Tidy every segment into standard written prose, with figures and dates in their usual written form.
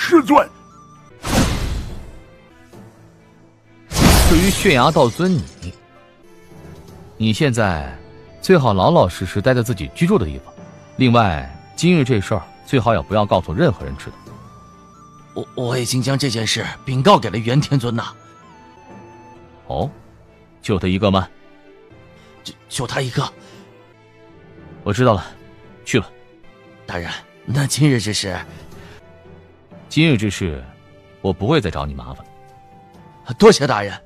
师尊。对于血牙道尊你现在最好老老实实待在自己居住的地方。另外，今日这事儿最好也不要告诉任何人知道。我已经将这件事禀告给了元天尊呐。哦，就他一个吗？就他一个。我知道了，去吧。大人，那今日之事？今日之事，我不会再找你麻烦。多谢大人。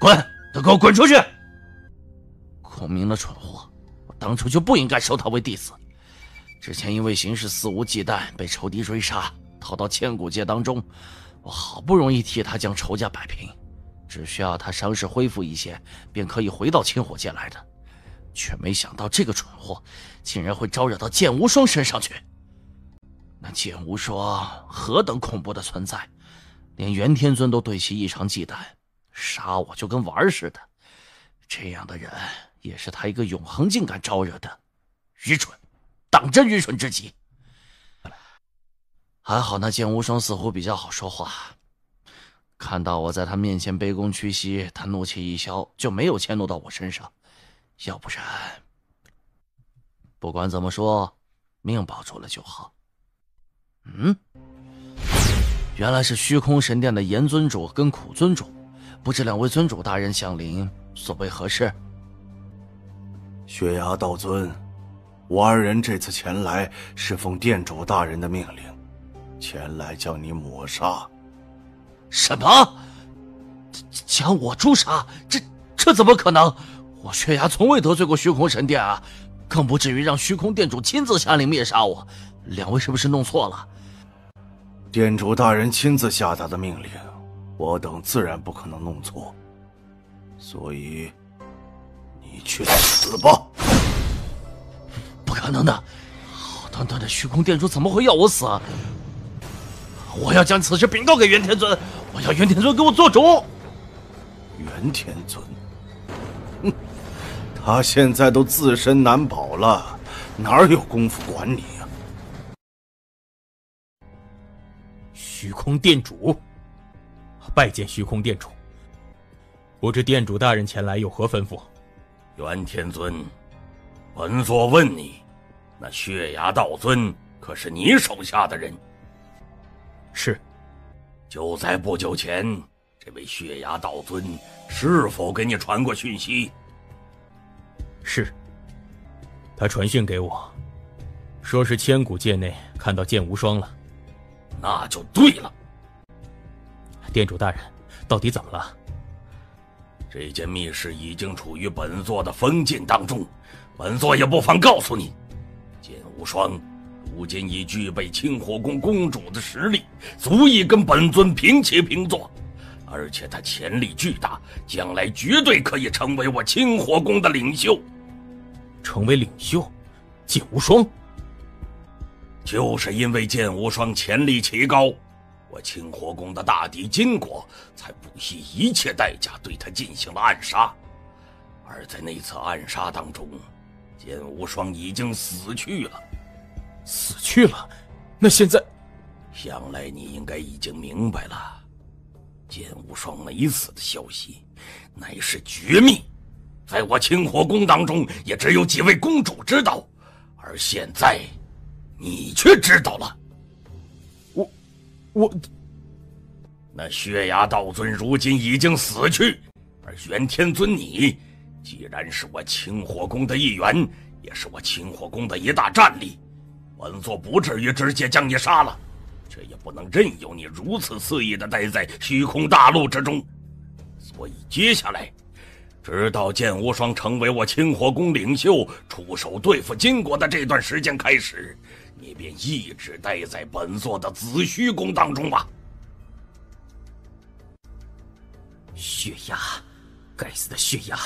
滚！都给我滚出去！孔明的蠢货，我当初就不应该收他为弟子。之前因为行事肆无忌惮，被仇敌追杀，逃到千古界当中，我好不容易替他将仇家摆平，只需要他伤势恢复一些，便可以回到千火界来的。却没想到这个蠢货竟然会招惹到剑无双身上去。那剑无双何等恐怖的存在，连元天尊都对其异常忌惮，杀我就跟玩似的。这样的人也是他一个永恒竟敢招惹的，愚蠢，当真愚蠢之极。还好那剑无双似乎比较好说话，看到我在他面前卑躬屈膝，他怒气一消，就没有迁怒到我身上。要不然，不管怎么说，命保住了就好。原来是虚空神殿的炎尊主跟苦尊主，不知两位尊主大人相临，所谓何事？血牙道尊，我二人这次前来是奉殿主大人的命令，前来将你抹杀。什么？将我诛杀？这怎么可能？我血牙从未得罪过虚空神殿啊，更不至于让虚空殿主亲自下令灭杀我。两位是不是弄错了？殿主大人亲自下达的命令，我等自然不可能弄错，所以你去死吧！不可能的，好端端的虚空殿主怎么会要我死？我要将此事禀告给元天尊，我要元天尊给我做主。元天尊，他现在都自身难保了，哪有功夫管你啊？虚空殿主，拜见虚空殿主。不知殿主大人前来有何吩咐？元天尊，本座问你，那血牙道尊可是你手下的人？是。就在不久前，这位血牙道尊是否给你传过讯息？是。他传讯给我，说是千古界内看到剑无双了。那就对了。殿主大人，到底怎么了？这件密事已经处于本座的封禁当中，本座也不妨告诉你，剑无双如今已具备清火宫宫主的实力，足以跟本尊平起平坐，而且他潜力巨大，将来绝对可以成为我清火宫的领袖。成为领袖？剑无双？就是因为剑无双潜力奇高，我清火宫的大帝金国才不惜一切代价对他进行了暗杀。而在那次暗杀当中，剑无双已经死去了。死去了？那现在……想来你应该已经明白了，剑无双没死的消息乃是绝密，在我清火宫当中也只有几位公主知道，而现在你却知道了。我那血牙道尊如今已经死去，而元天尊你既然是我清火宫的一员，也是我清火宫的一大战力，本座不至于直接将你杀了，却也不能任由你如此肆意地待在虚空大陆之中。所以接下来直到剑无双成为我清火宫领袖，出手对付金国的这段时间开始，你便一直待在本座的紫虚宫当中吧。血牙，该死的血牙！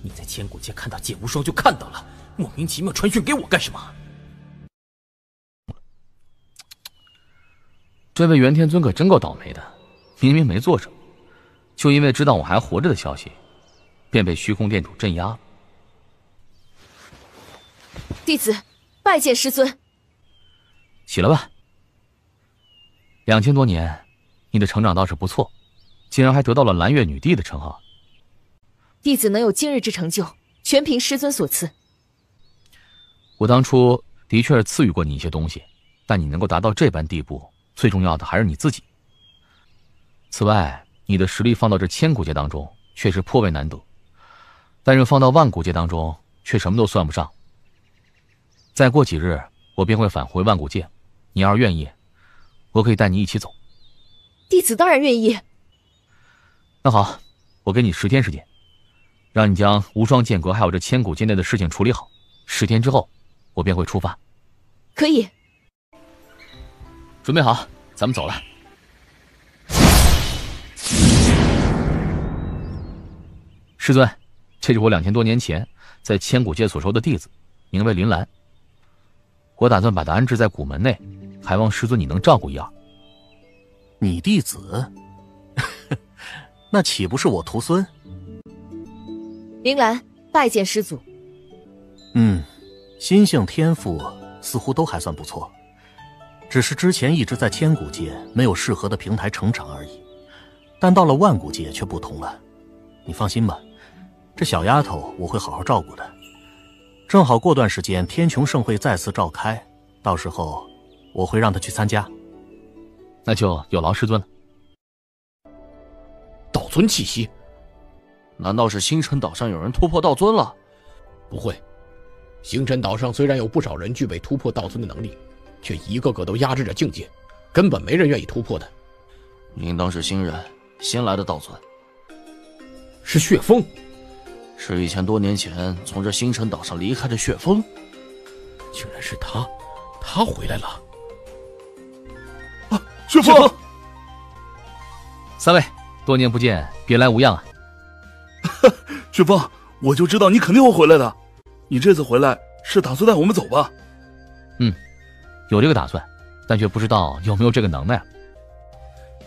你在千古界看到剑无双就看到了，莫名其妙传讯给我干什么？这位元天尊可真够倒霉的，明明没做什么，就因为知道我还活着的消息，便被虚空殿主镇压了。弟子拜见师尊。洗了吧。2000多年，你的成长倒是不错，竟然还得到了蓝月女帝的称号。弟子能有今日之成就，全凭师尊所赐。我当初的确是赐予过你一些东西，但你能够达到这般地步，最重要的还是你自己。此外，你的实力放到这千古界当中，确实颇为难得，但是放到万古界当中，却什么都算不上。再过几日，我便会返回万古界，你要是愿意，我可以带你一起走。弟子当然愿意。那好，我给你10天时间，让你将无双剑阁还有这千古界内的事情处理好。10天之后，我便会出发。可以。准备好，咱们走了。师尊，这是我2000多年前在千古界所收的弟子，名为林兰。我打算把他安置在古门内，还望师尊你能照顾一二。你弟子？那岂不是我徒孙？林兰，拜见师祖。心性天赋似乎都还算不错，只是之前一直在千古界没有适合的平台成长而已，但到了万古界却不同了。你放心吧，这小丫头我会好好照顾的。正好过段时间天穹盛会再次召开，到时候我会让她去参加。那就有劳师尊了。道尊气息，难道是星辰岛上有人突破道尊了？不会，星辰岛上虽然有不少人具备突破道尊的能力，却一个个都压制着境界，根本没人愿意突破的。应当是新人，新来的道尊。是血风，是1000多年前从这星辰岛上离开的血风。竟然是他，他回来了。血风，三位多年不见，别来无恙啊。血风，我就知道你肯定会回来的。你这次回来是打算带我们走吧？有这个打算，但却不知道有没有这个能耐。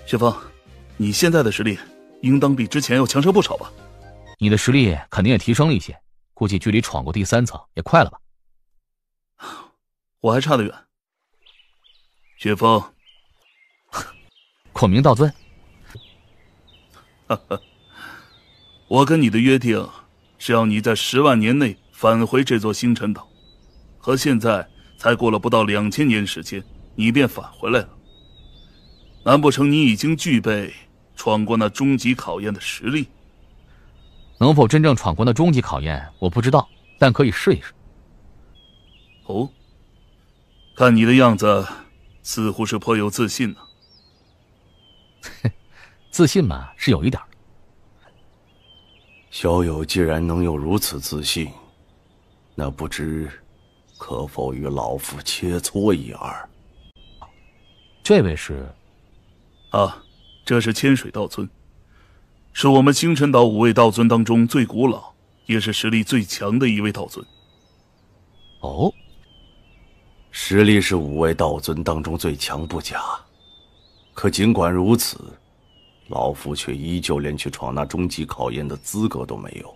血风，你现在的实力应当比之前要强上不少吧？你的实力肯定也提升了一些，估计距离闯过第3层也快了吧？我还差得远。血风，孔明道尊，我跟你的约定是要你在10万年内返回这座星辰岛，和现在才过了不到2000年时间，你便返回来了。难不成你已经具备闯过那终极考验的实力？能否真正闯过那终极考验，我不知道，但可以试一试。哦，看你的样子，似乎是颇有自信呢。自信嘛，是有一点。小友既然能有如此自信，那不知可否与老夫切磋一二？这位是？啊，这是千水道尊，是我们星辰岛5位道尊当中最古老，也是实力最强的一位道尊。哦，实力是5位道尊当中最强不假，可尽管如此，老夫却依旧连去闯那终极考验的资格都没有。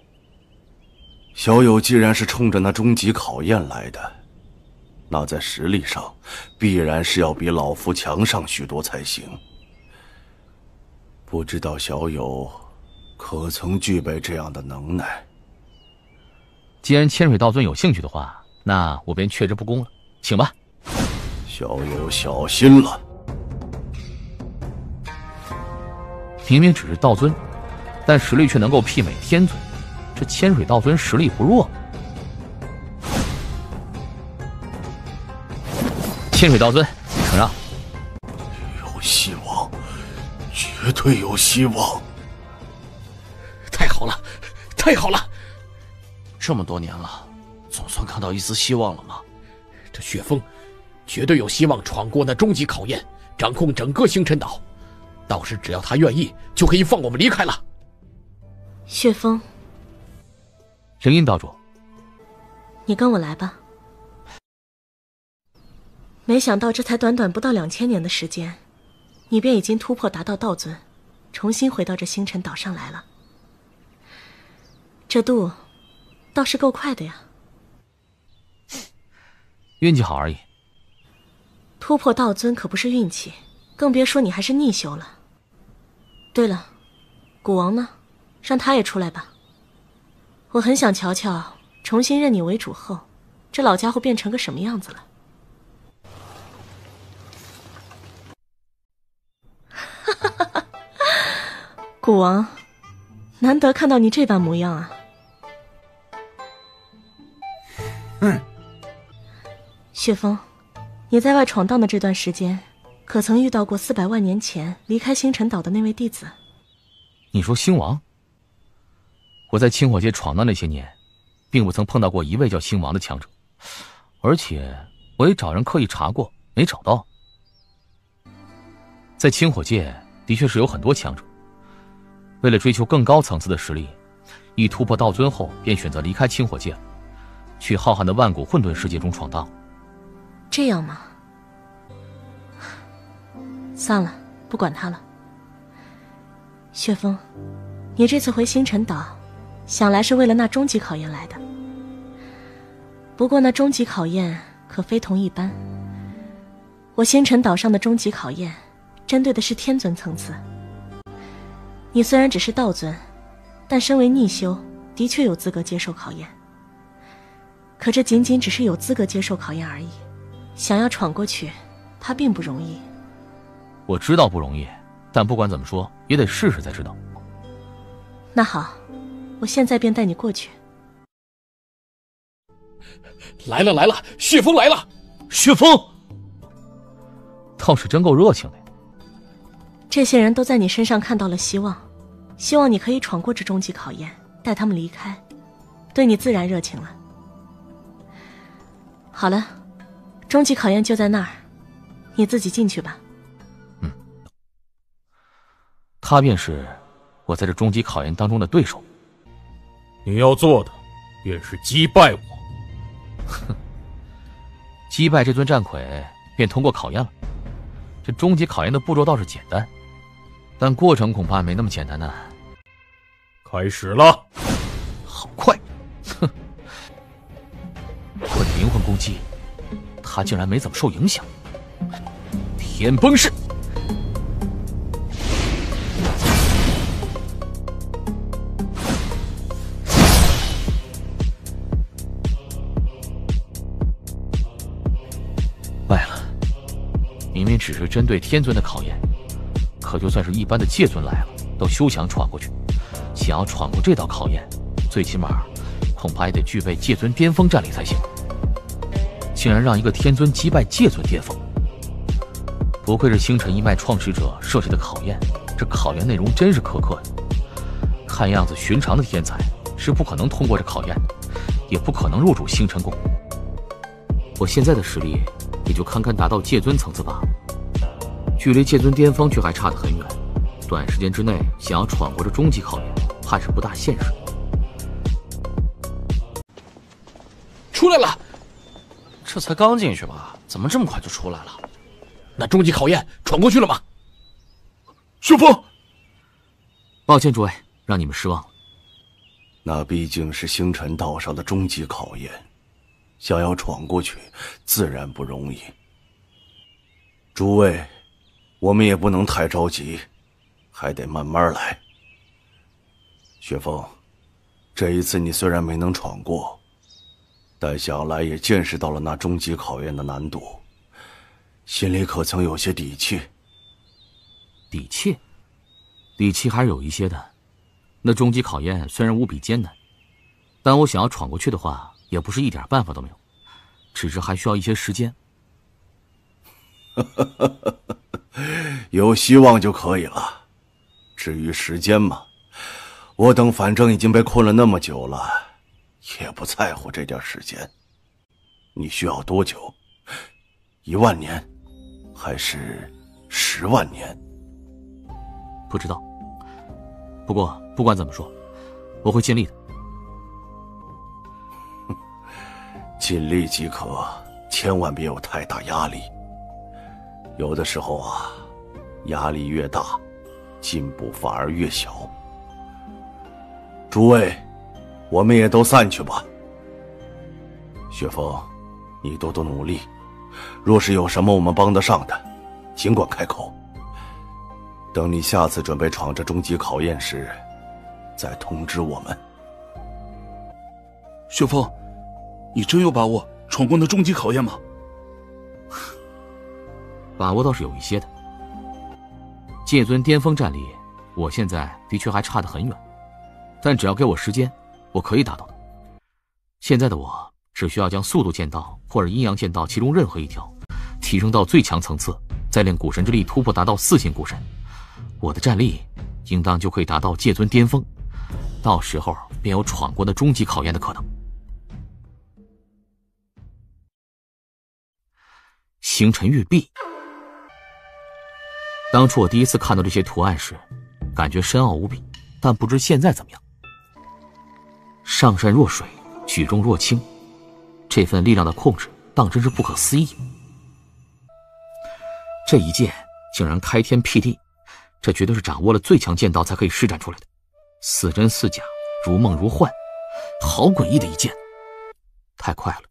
小友既然是冲着那终极考验来的，那在实力上必然是要比老夫强上许多才行。不知道小友可曾具备这样的能耐？既然千水道尊有兴趣的话，那我便却之不恭了，请吧。小友小心了。明明只是道尊，但实力却能够媲美天尊，这千水道尊实力不弱。千水道尊，承让。有希望，绝对有希望。太好了，太好了！这么多年了，总算看到一丝希望了吗？这血风绝对有希望闯过那终极考验，掌控整个星辰岛。倒是只要他愿意，就可以放我们离开了。血风，灵音道主，你跟我来吧。没想到这才短短不到2000年的时间，你便已经突破达到道尊，重新回到这星辰岛上来了。这度倒是够快的呀。运气好而已。突破道尊可不是运气，更别说你还是逆修了。对了，古王呢？让他也出来吧。我很想瞧瞧，重新认你为主后，这老家伙变成个什么样子了。哈哈哈！古王，难得看到你这般模样啊。雪峰，你在外闯荡的这段时间，可曾遇到过400万年前离开星辰岛的那位弟子？你说星王？我在清火界闯荡那些年，并不曾碰到过一位叫星王的强者，而且我也找人刻意查过，没找到。在清火界的确是有很多强者，为了追求更高层次的实力，一突破道尊后便选择离开清火界，去浩瀚的万古混沌世界中闯荡。这样吗？算了，不管他了。雪峰，你这次回星辰岛，想来是为了那终极考验来的。不过那终极考验可非同一般。我星辰岛上的终极考验，针对的是天尊层次。你虽然只是道尊，但身为逆修，的确有资格接受考验。可这仅仅只是有资格接受考验而已，想要闯过去，它并不容易。我知道不容易，但不管怎么说，也得试试才知道。那好，我现在便带你过去。来了来了，血峰来了！血峰倒是真够热情的。这些人都在你身上看到了希望，希望你可以闯过这终极考验，带他们离开，对你自然热情了。好了，终极考验就在那儿，你自己进去吧。他便是我在这终极考验当中的对手。你要做的便是击败我。哼，击败这尊战魁便通过考验了。这终极考验的步骤倒是简单，但过程恐怕没那么简单呢。开始了。好快！哼，我的灵魂攻击，他竟然没怎么受影响。天崩式。坏了，明明只是针对天尊的考验，可就算是一般的界尊来了，都休想闯过去。想要闯过这道考验，最起码恐怕也得具备界尊巅峰战力才行。竟然让一个天尊击败界尊巅峰，不愧是星辰一脉创始者设计的考验，这考验内容真是苛刻的。看样子寻常的天才是不可能通过这考验的，也不可能入主星辰宫。我现在的实力也就堪堪达到界尊层次罢了，距离界尊巅峰却还差得很远。短时间之内想要闯过这终极考验，怕是不大现实。出来了！这才刚进去吧，怎么这么快就出来了？那终极考验闯过去了吗？血峰，抱歉诸位，让你们失望了。那毕竟是星辰道上的终极考验，想要闯过去，自然不容易。诸位，我们也不能太着急，还得慢慢来。雪峰，这一次你虽然没能闯过，但想来也见识到了那终极考验的难度，心里可曾有些底气？底气？底气还是有一些的。那终极考验虽然无比艰难，但我想要闯过去的话，也不是一点办法都没有，只是还需要一些时间。有希望就可以了。至于时间嘛，我等反正已经被困了那么久了，也不在乎这点时间。你需要多久？1万年，还是10万年？不知道。不过不管怎么说，我会尽力的。尽力即可，千万别有太大压力。有的时候啊，压力越大，进步反而越小。诸位，我们也都散去吧。雪峰，你多多努力，若是有什么我们帮得上的，尽管开口。等你下次准备闯这终极考验时，再通知我们。雪峰，你真有把握闯过那终极考验吗？把握倒是有一些的。剑尊巅峰战力，我现在的确还差得很远，但只要给我时间，我可以达到的。现在的我只需要将速度剑道或者阴阳剑道其中任何一条提升到最强层次，再令古神之力突破达到4星古神，我的战力应当就可以达到剑尊巅峰，到时候便有闯过那终极考验的可能。星辰玉璧，当初我第一次看到这些图案时，感觉深奥无比，但不知现在怎么样。上善若水，举重若轻，这份力量的控制当真是不可思议。这一剑竟然开天辟地，这绝对是掌握了最强剑道才可以施展出来的，似真似假，如梦如幻，好诡异的一剑，太快了，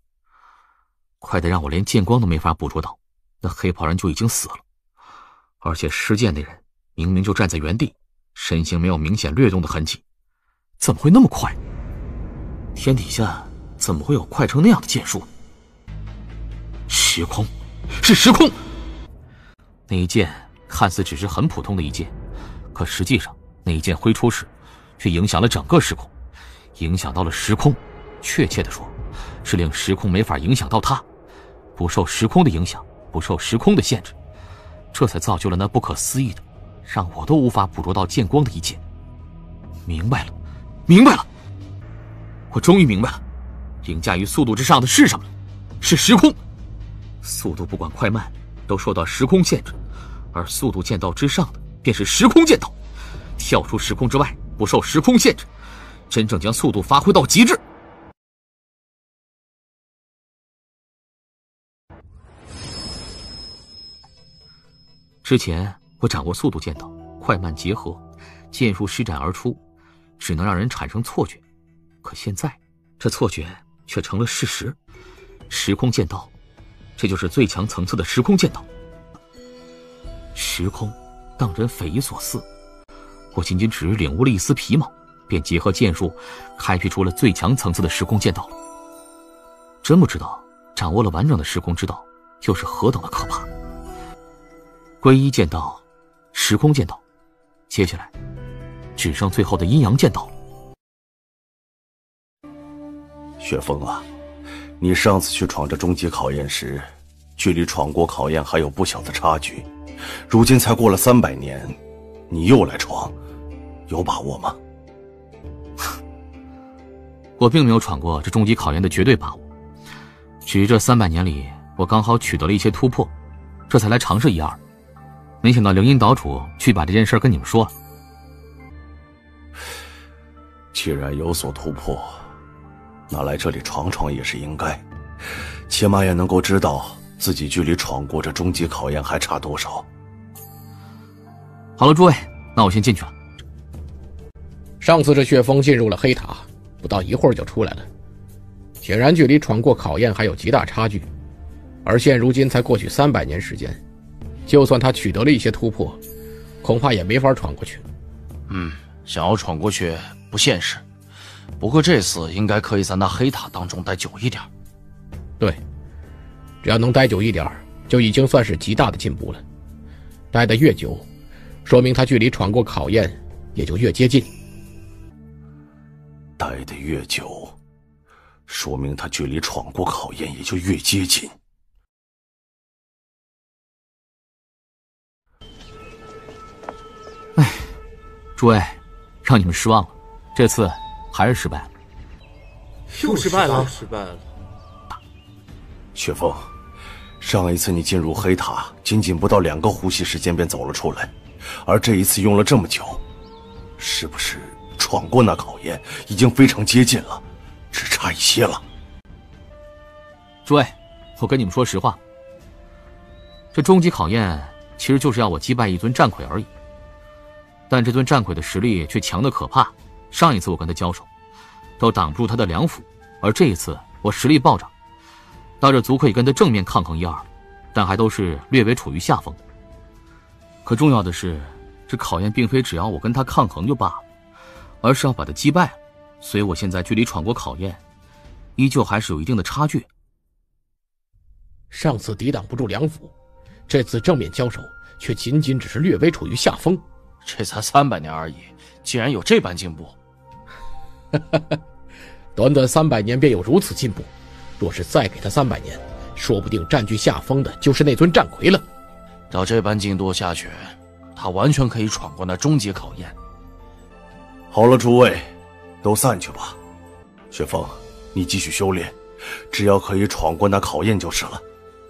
快得让我连剑光都没法捕捉到，那黑袍人就已经死了，而且施剑的人明明就站在原地，身形没有明显掠动的痕迹，怎么会那么快？天底下怎么会有快成那样的剑术？时空，是时空！那一剑看似只是很普通的一剑，可实际上那一剑挥出时却影响了整个时空，影响到了时空，确切的说是令时空没法影响到他，不受时空的影响，不受时空的限制，这才造就了那不可思议的让我都无法捕捉到剑光的一剑。明白了，明白了，我终于明白了，凌驾于速度之上的是什么了，是时空。速度不管快慢都受到时空限制，而速度剑道之上的便是时空剑道，跳出时空之外，不受时空限制，真正将速度发挥到极致。之前我掌握速度剑道，快慢结合，剑术施展而出，只能让人产生错觉，可现在这错觉却成了事实。时空剑道，这就是最强层次的时空剑道。时空当真匪夷所思，我仅仅只是领悟了一丝皮毛，便结合剑术开辟出了最强层次的时空剑道。真不知道掌握了完整的时空之道又是何等的可怕。皈依剑道，时空剑道，接下来只剩最后的阴阳剑道。雪峰啊，你上次去闯这终极考验时，距离闯过考验还有不小的差距，如今才过了300年，你又来闯，有把握吗？我并没有闯过这终极考验的绝对把握，只是这300年里我刚好取得了一些突破，这才来尝试一二。没想到灵音岛主去把这件事跟你们说了。既然有所突破，那来这里闯闯也是应该，起码也能够知道自己距离闯过这终极考验还差多少。好了，诸位，那我先进去了。上次这血峰进入了黑塔，不到一会儿就出来了，显然距离闯过考验还有极大差距，而现如今才过去300年时间，就算他取得了一些突破，恐怕也没法闯过去。想要闯过去不现实，不过这次应该可以在那黑塔当中待久一点。对，只要能待久一点，就已经算是极大的进步了。待得越久，说明他距离闯过考验也就越接近。待得越久，说明他距离闯过考验也就越接近。哎，诸位，让你们失望了，这次还是失败了。又失败了，雪峰，上一次你进入黑塔，仅仅不到2个呼吸时间便走了出来，而这一次用了这么久，是不是闯过那考验已经非常接近了，只差一些了？诸位，我跟你们说实话，这终极考验其实就是要我击败一尊战魁而已，但这尊战魁的实力却强得可怕，上一次我跟他交手都挡不住他的2斧，而这一次我实力暴涨，到这足可以跟他正面抗衡一二，但还都是略微处于下风。可重要的是，这考验并非只要我跟他抗衡就罢了，而是要把他击败，所以我现在距离闯过考验，依旧还是有一定的差距。上次抵挡不住梁府，这次正面交手却仅仅只是略微处于下风。这才300年而已，竟然有这般进步。短短300年便有如此进步，若是再给他300年，说不定占据下风的就是那尊战魁了。照这般进度下去，他完全可以闯过那终极考验。好了，诸位，都散去吧。雪峰，你继续修炼，只要可以闯过那考验就是了，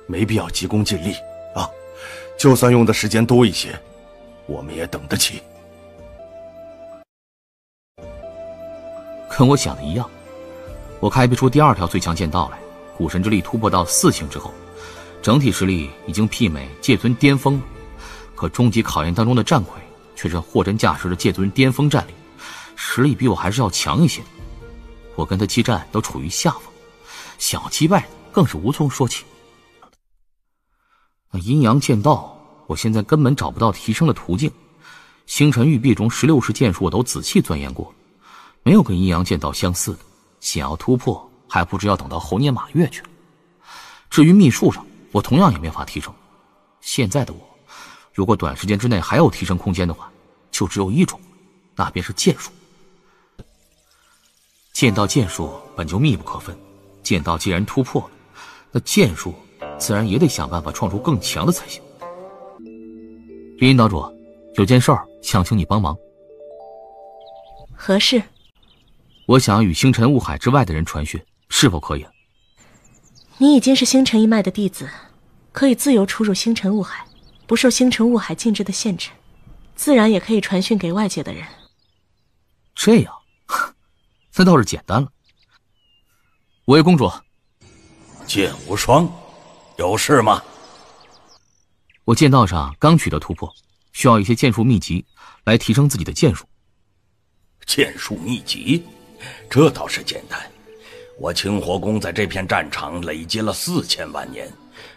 没必要急功近利啊。就算用的时间多一些，我们也等得起。跟我想的一样，我开辟出第2条最强剑道来，古神之力突破到4星之后，整体实力已经媲美界尊巅峰了。可终极考验当中的战魁却是货真价实的界尊巅峰战力，实力比我还是要强一些的。我跟他激战都处于下风，想要击败更是无从说起。阴阳剑道，我现在根本找不到提升的途径。星辰玉璧中16式剑术我都仔细钻研过，没有跟阴阳剑道相似的，想要突破还不知要等到猴年马月去了。至于秘术上，我同样也没法提升。现在的我，如果短时间之内还有提升空间的话，就只有一种，那便是剑术。剑道剑术本就密不可分，剑道既然突破了，那剑术自然也得想办法创出更强的才行。林荫岛主，有件事儿想请你帮忙。何事？我想要与星辰雾海之外的人传讯，是否可以？你已经是星辰一脉的弟子，可以自由出入星辰雾海，不受星辰雾海禁制的限制，自然也可以传讯给外界的人。这样，那倒是简单了。五位公主，剑无双，有事吗？我剑道上刚取得突破，需要一些剑术秘籍来提升自己的剑术。剑术秘籍，这倒是简单。我清火宫在这片战场累积了4000万年，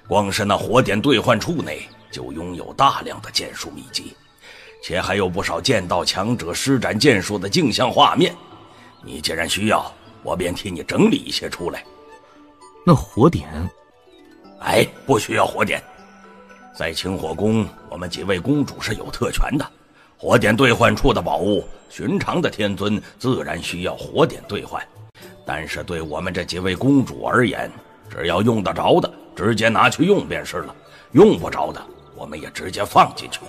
光是那火点兑换处内就拥有大量的剑术秘籍，且还有不少剑道强者施展剑术的镜像画面。你既然需要，我便替你整理一些出来。那火点？哎，不需要火点。在清火宫，我们几位公主是有特权的。火点兑换处的宝物，寻常的天尊自然需要火点兑换，但是对我们这几位公主而言，只要用得着的，直接拿去用便是了；用不着的，我们也直接放进去。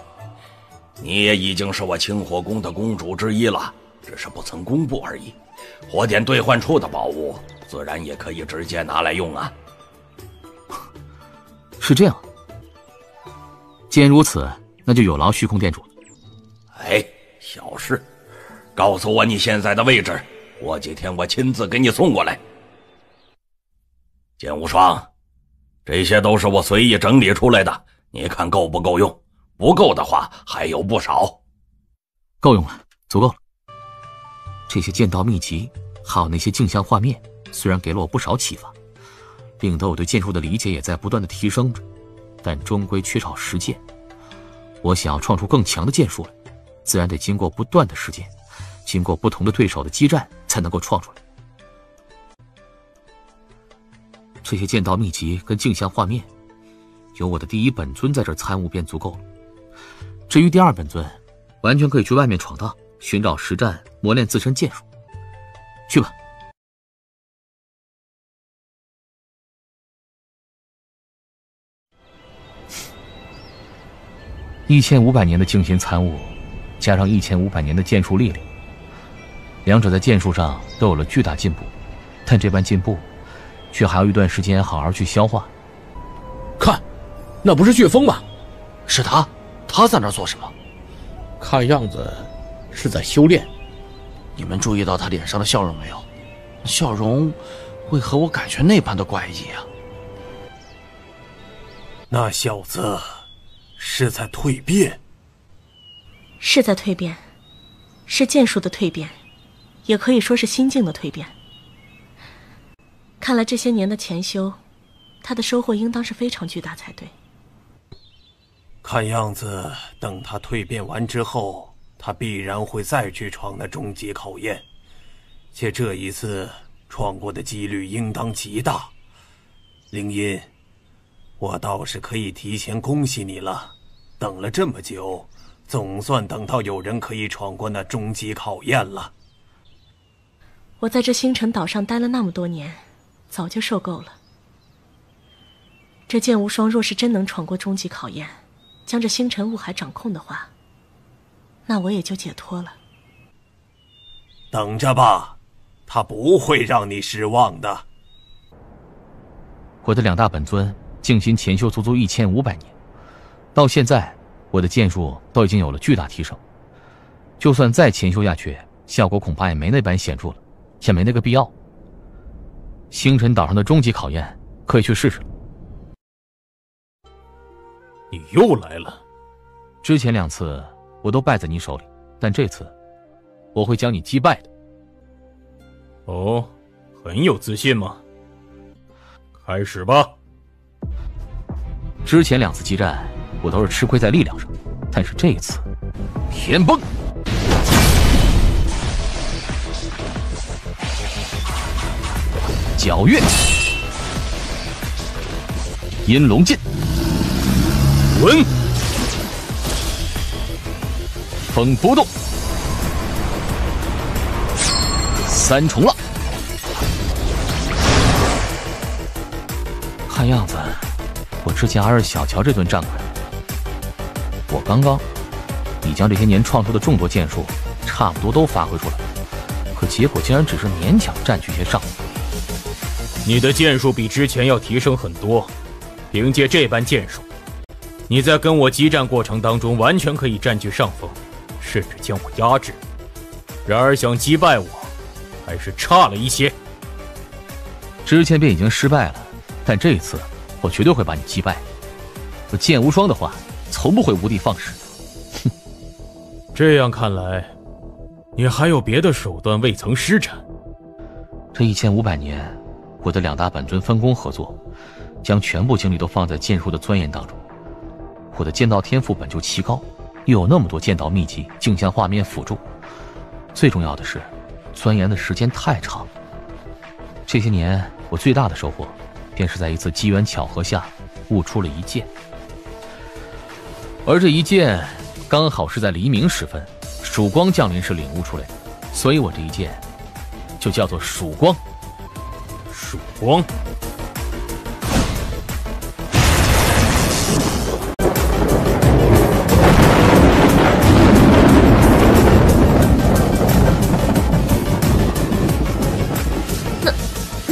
你也已经是我清火宫的公主之一了，只是不曾公布而已。火点兑换处的宝物，自然也可以直接拿来用啊。是这样。既然如此，那就有劳虚空殿主了。哎，小事，告诉我你现在的位置，过几天我亲自给你送过来。剑无双，这些都是我随意整理出来的，你看够不够用？不够的话，还有不少。够用了，足够了。这些剑道秘籍，还有那些镜像画面，虽然给了我不少启发，令得我对剑术的理解也在不断的提升着，但终归缺少实践。我想要创出更强的剑术来，自然得经过不断的实践，经过不同的对手的激战，才能够创出来。这些剑道秘籍跟镜像画面，有我的第一本尊在这参悟便足够了。至于第2本尊，完全可以去外面闯荡，寻找实战，磨练自身剑术。去吧。1500年的静心参悟，加上1500年的剑术历练，两者在剑术上都有了巨大进步，但这般进步，却还要一段时间好好去消化。看，那不是血风吗？是他，他在那儿做什么？看样子是在修炼。你们注意到他脸上的笑容没有？笑容为何我感觉那般的怪异啊？那小子是在蜕变。是在蜕变，是剑术的蜕变，也可以说是心境的蜕变。看来这些年的潜修，他的收获应当是非常巨大才对。看样子，等他蜕变完之后，他必然会再去闯那终极考验，且这一次闯过的几率应当极大。灵音，我倒是可以提前恭喜你了，等了这么久，总算等到有人可以闯过那终极考验了。我在这星辰岛上待了那么多年，早就受够了。这剑无双若是真能闯过终极考验，将这星辰雾海掌控的话，那我也就解脱了。等着吧，他不会让你失望的。我的2大本尊静心潜修足足1500年，到现在我的剑术都已经有了巨大提升，就算再潜修下去，效果恐怕也没那般显著了，也没那个必要。星辰岛上的终极考验可以去试试。你又来了。之前2次我都败在你手里，但这次我会将你击败的。哦，很有自信吗？开始吧。之前2次激战我都是吃亏在力量上，但是这一次天崩，皎月，阴龙剑，滚！风波动，3重浪。看样子我之前还是小瞧这顿战鬼。我刚刚已将这些年创出的众多剑术差不多都发挥出来了，可结果竟然只是勉强占据些上风。你的剑术比之前要提升很多，凭借这般剑术，你在跟我激战过程当中完全可以占据上风，甚至将我压制。然而想击败我，还是差了一些。之前便已经失败了，但这一次我绝对会把你击败。我剑无双的话，从不会无的放矢。哼，这样看来，你还有别的手段未曾施展。这1500年，我的2大本尊分工合作，将全部精力都放在剑术的钻研当中。我的剑道天赋本就奇高，又有那么多剑道秘籍、镜像画面辅助，最重要的是，钻研的时间太长。这些年，我最大的收获，便是在一次机缘巧合下，悟出了一剑。而这一剑，刚好是在黎明时分，曙光降临时领悟出来的，所以我这一剑，就叫做曙光。曙光。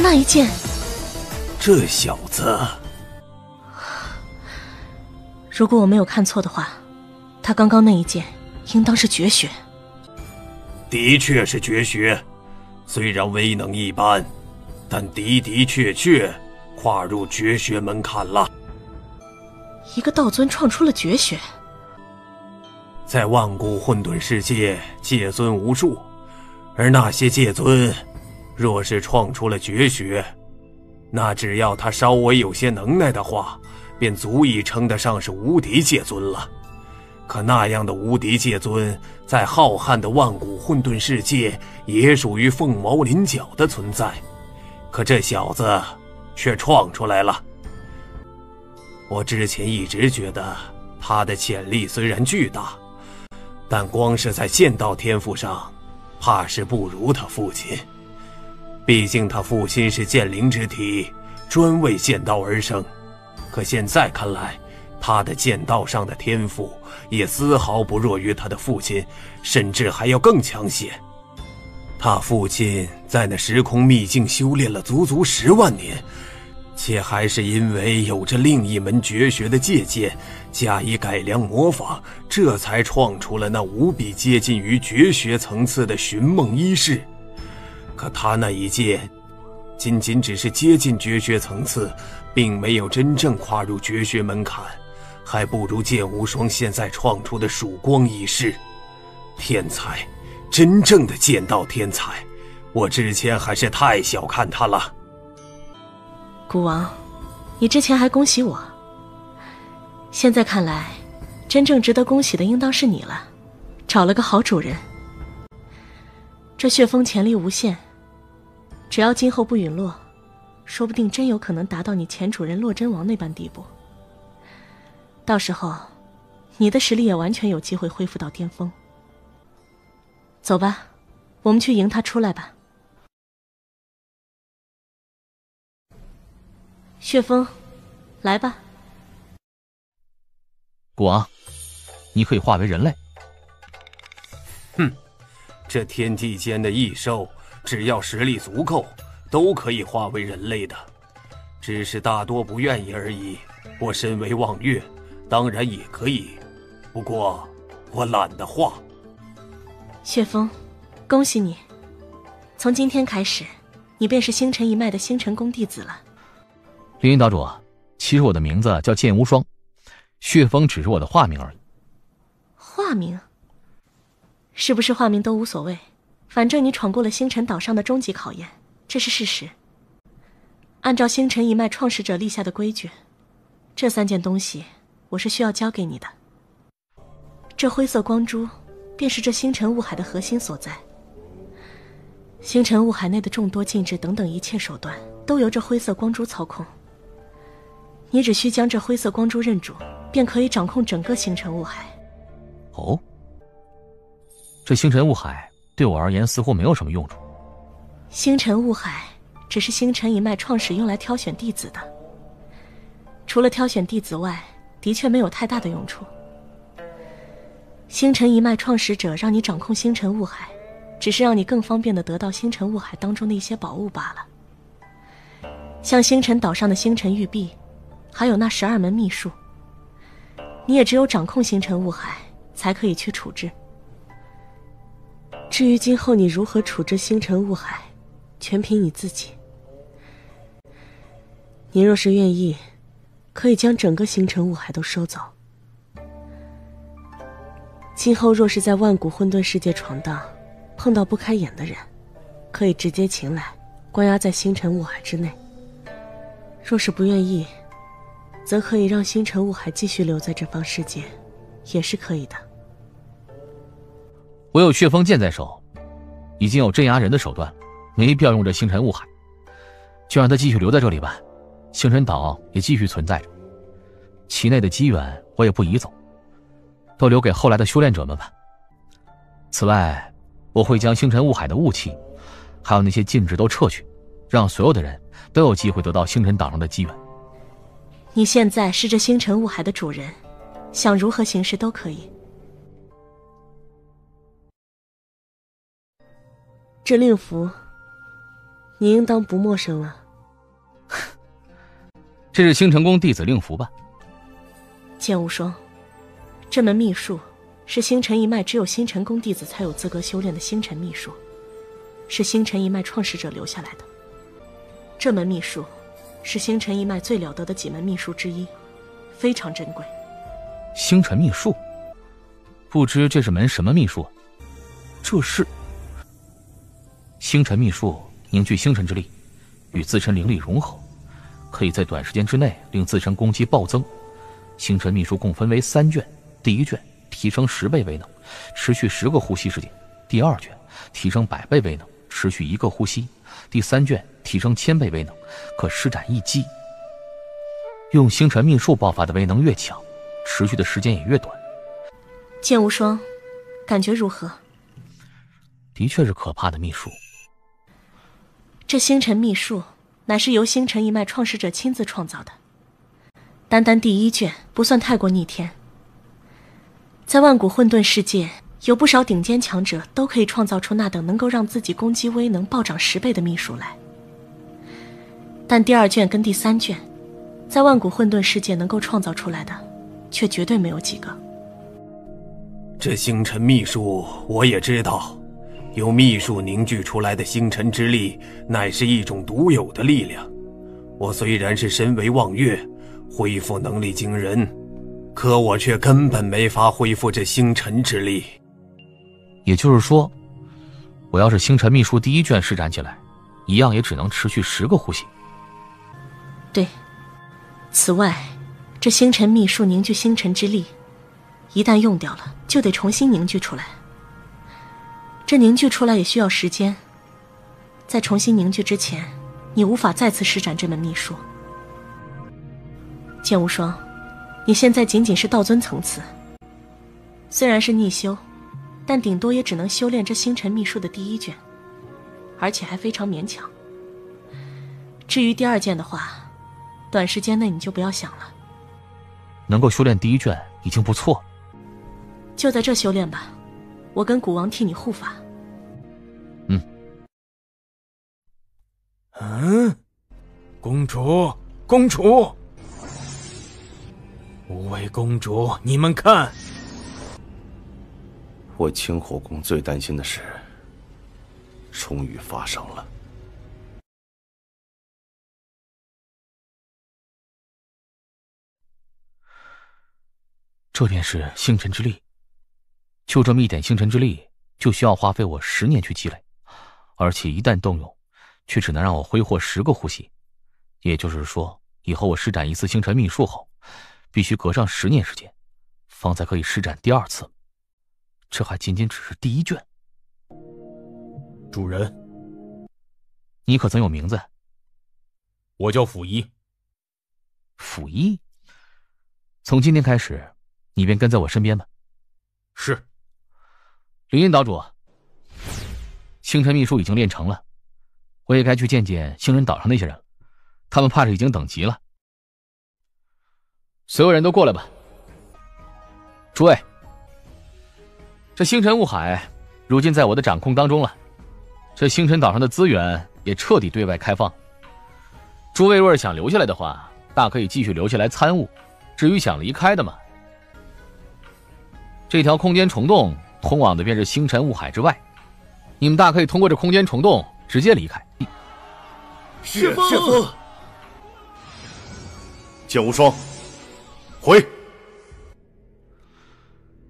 那一剑，这小子，如果我没有看错的话，他刚刚那一剑应当是绝学。的确是绝学，虽然威能一般，但的确跨入绝学门槛了。一个道尊创出了绝学，在万古混沌世界，界尊无数，而那些界尊若是创出了绝学，那只要他稍微有些能耐的话，便足以称得上是无敌界尊了。可那样的无敌界尊，在浩瀚的万古混沌世界也属于凤毛麟角的存在，可这小子却创出来了。我之前一直觉得他的潜力虽然巨大，但光是在剑道天赋上，怕是不如他父亲。毕竟他父亲是剑灵之体，专为剑道而生。可现在看来，他的剑道上的天赋也丝毫不弱于他的父亲，甚至还要更强些。他父亲在那时空秘境修炼了足足10万年，且还是因为有着另一门绝学的借鉴，加以改良模仿，这才创出了那无比接近于绝学层次的寻梦一式。可他那一剑仅仅只是接近绝学层次，并没有真正跨入绝学门槛，还不如剑无双现在创出的曙光一式。天才，真正的剑道天才，我之前还是太小看他了。古王，你之前还恭喜我，现在看来，真正值得恭喜的应当是你了，找了个好主人。这血峰潜力无限，只要今后不陨落，说不定真有可能达到你前主人洛真王那般地步。到时候，你的实力也完全有机会恢复到巅峰。走吧，我们去迎他出来吧。血峰，来吧。国王，你可以化为人类。哼，这天地间的异兽，只要实力足够，都可以化为人类的，只是大多不愿意而已。我身为望月，当然也可以，不过我懒得化。血峰，恭喜你，从今天开始，你便是星辰一脉的星辰宫弟子了。凌云岛主，其实我的名字叫剑无双，血峰只是我的化名而已。化名？是不是化名都无所谓，反正你闯过了星辰岛上的终极考验，这是事实。按照星辰一脉创始者立下的规矩，这3件东西我是需要交给你的。这灰色光珠便是这星辰雾海的核心所在，星辰雾海内的众多禁制等等一切手段都由这灰色光珠操控。你只需将这灰色光珠认主，便可以掌控整个星辰雾海。哦，这星辰雾海对我而言似乎没有什么用处。星辰雾海只是星辰一脉创始用来挑选弟子的，除了挑选弟子外，的确没有太大的用处。星辰一脉创始者让你掌控星辰雾海，只是让你更方便地得到星辰雾海当中的一些宝物罢了，像星辰岛上的星辰玉璧，还有那12门秘术，你也只有掌控星辰雾海才可以去处置。至于今后你如何处置星辰雾海，全凭你自己。你若是愿意，可以将整个星辰雾海都收走。今后若是在万古混沌世界闯荡，碰到不开眼的人，可以直接擒来，关押在星辰雾海之内。若是不愿意，则可以让星辰雾海继续留在这方世界，也是可以的。我有血峰剑在手，已经有镇压人的手段，没必要用这星辰雾海，就让它继续留在这里吧。星辰岛也继续存在着，其内的机缘我也不移走，都留给后来的修炼者们吧。此外，我会将星辰雾海的雾气，还有那些禁制都撤去，让所有的人都有机会得到星辰岛上的机缘。你现在是这星辰雾海的主人，想如何行事都可以。这令符，你应当不陌生了。这是星辰宫弟子令符吧？剑无双，这门秘术是星辰一脉只有星辰宫弟子才有资格修炼的星辰秘术，是星辰一脉创始者留下来的。这门秘术是星辰一脉最了得的几门秘术之一，非常珍贵。星辰秘术，不知这是门什么秘术？这是星辰秘术，凝聚星辰之力，与自身灵力融合，可以在短时间之内令自身攻击暴增。星辰秘术共分为3卷，第1卷提升10倍威能，持续10个呼吸时间；第2卷提升100倍威能，持续1个呼吸；第3卷提升1000倍威能，可施展一击。用星辰秘术爆发的威能越强，持续的时间也越短。剑无双，感觉如何？的确是可怕的秘术。这星辰秘术乃是由星辰一脉创始者亲自创造的，单单第1卷不算太过逆天。在万古混沌世界，有不少顶尖强者都可以创造出那等能够让自己攻击威能暴涨10倍的秘术来，但第2卷跟第3卷，在万古混沌世界能够创造出来的，却绝对没有几个。这星辰秘术我也知道，由秘术凝聚出来的星辰之力，乃是一种独有的力量。我虽然是身为望月，恢复能力惊人，可我却根本没法恢复这星辰之力。也就是说，我要是星辰秘术第1卷施展起来，一样也只能持续10个呼吸。对，此外，这星辰秘术凝聚星辰之力，一旦用掉了，就得重新凝聚出来。这凝聚出来也需要时间，在重新凝聚之前，你无法再次施展这门秘术。剑无双，你现在仅仅是道尊层次，虽然是逆修，但顶多也只能修炼这星辰秘术的第一卷，而且还非常勉强。至于第二件的话，短时间内你就不要想了。能够修炼第一卷已经不错，就在这修炼吧，我跟古王替你护法。公主，公主，五位公主，你们看，我清火宫最担心的事，终于发生了。这便是星辰之力，就这么一点星辰之力，就需要花费我10年去积累，而且一旦动用，却只能让我挥霍10个呼吸。也就是说，以后我施展一次星辰秘术后，必须隔上10年时间，方才可以施展第2次。这还仅仅只是第1卷。主人，你可曾有名字？我叫溥仪。溥仪？从今天开始，你便跟在我身边吧。是。林荫岛主，星辰秘术已经练成了，我也该去见见星辰岛上那些人了，他们怕是已经等急了。所有人都过来吧。诸位，这星辰雾海如今在我的掌控当中了，这星辰岛上的资源也彻底对外开放。诸位若是想留下来的话，大可以继续留下来参悟，至于想离开的嘛，这条空间虫洞通往的便是星辰雾海之外，你们大可以通过这空间虫洞直接离开。是师父。剑无双，回。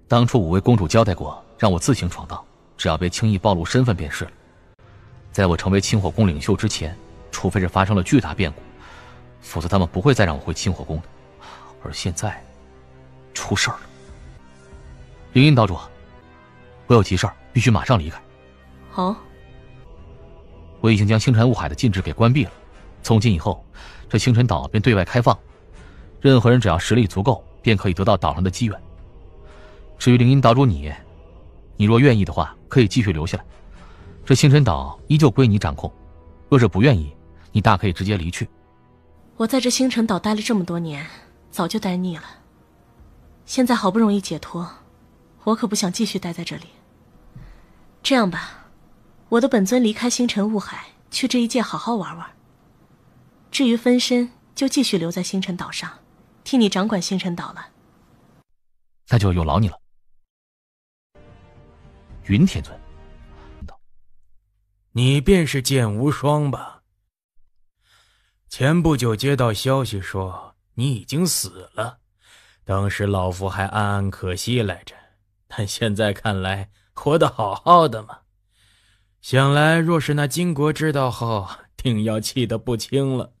当初5位公主交代过，让我自行闯荡，只要别轻易暴露身份便是了。在我成为清火宫领袖之前，除非是发生了巨大变故，否则他们不会再让我回清火宫的。而现在出事儿了。林荫岛主，我有急事儿，必须马上离开。好。我已经将星辰雾海的禁制给关闭了，从今以后，这星辰岛便对外开放，任何人只要实力足够，便可以得到岛上的机缘。至于林荫岛主你若愿意的话，可以继续留下来，这星辰岛依旧归你掌控。若是不愿意，你大可以直接离去。我在这星辰岛待了这么多年，早就待腻了，现在好不容易解脱，我可不想继续待在这里。这样吧，我的本尊离开星辰雾海，去这一界好好玩玩。至于分身，就继续留在星辰岛上，替你掌管星辰岛了。那就有劳你了。云天尊，你便是剑无双吧？前不久接到消息说你已经死了，当时老夫还暗暗可惜来着，但现在看来活得好好的嘛。想来若是那金国知道后，定要气得不轻了。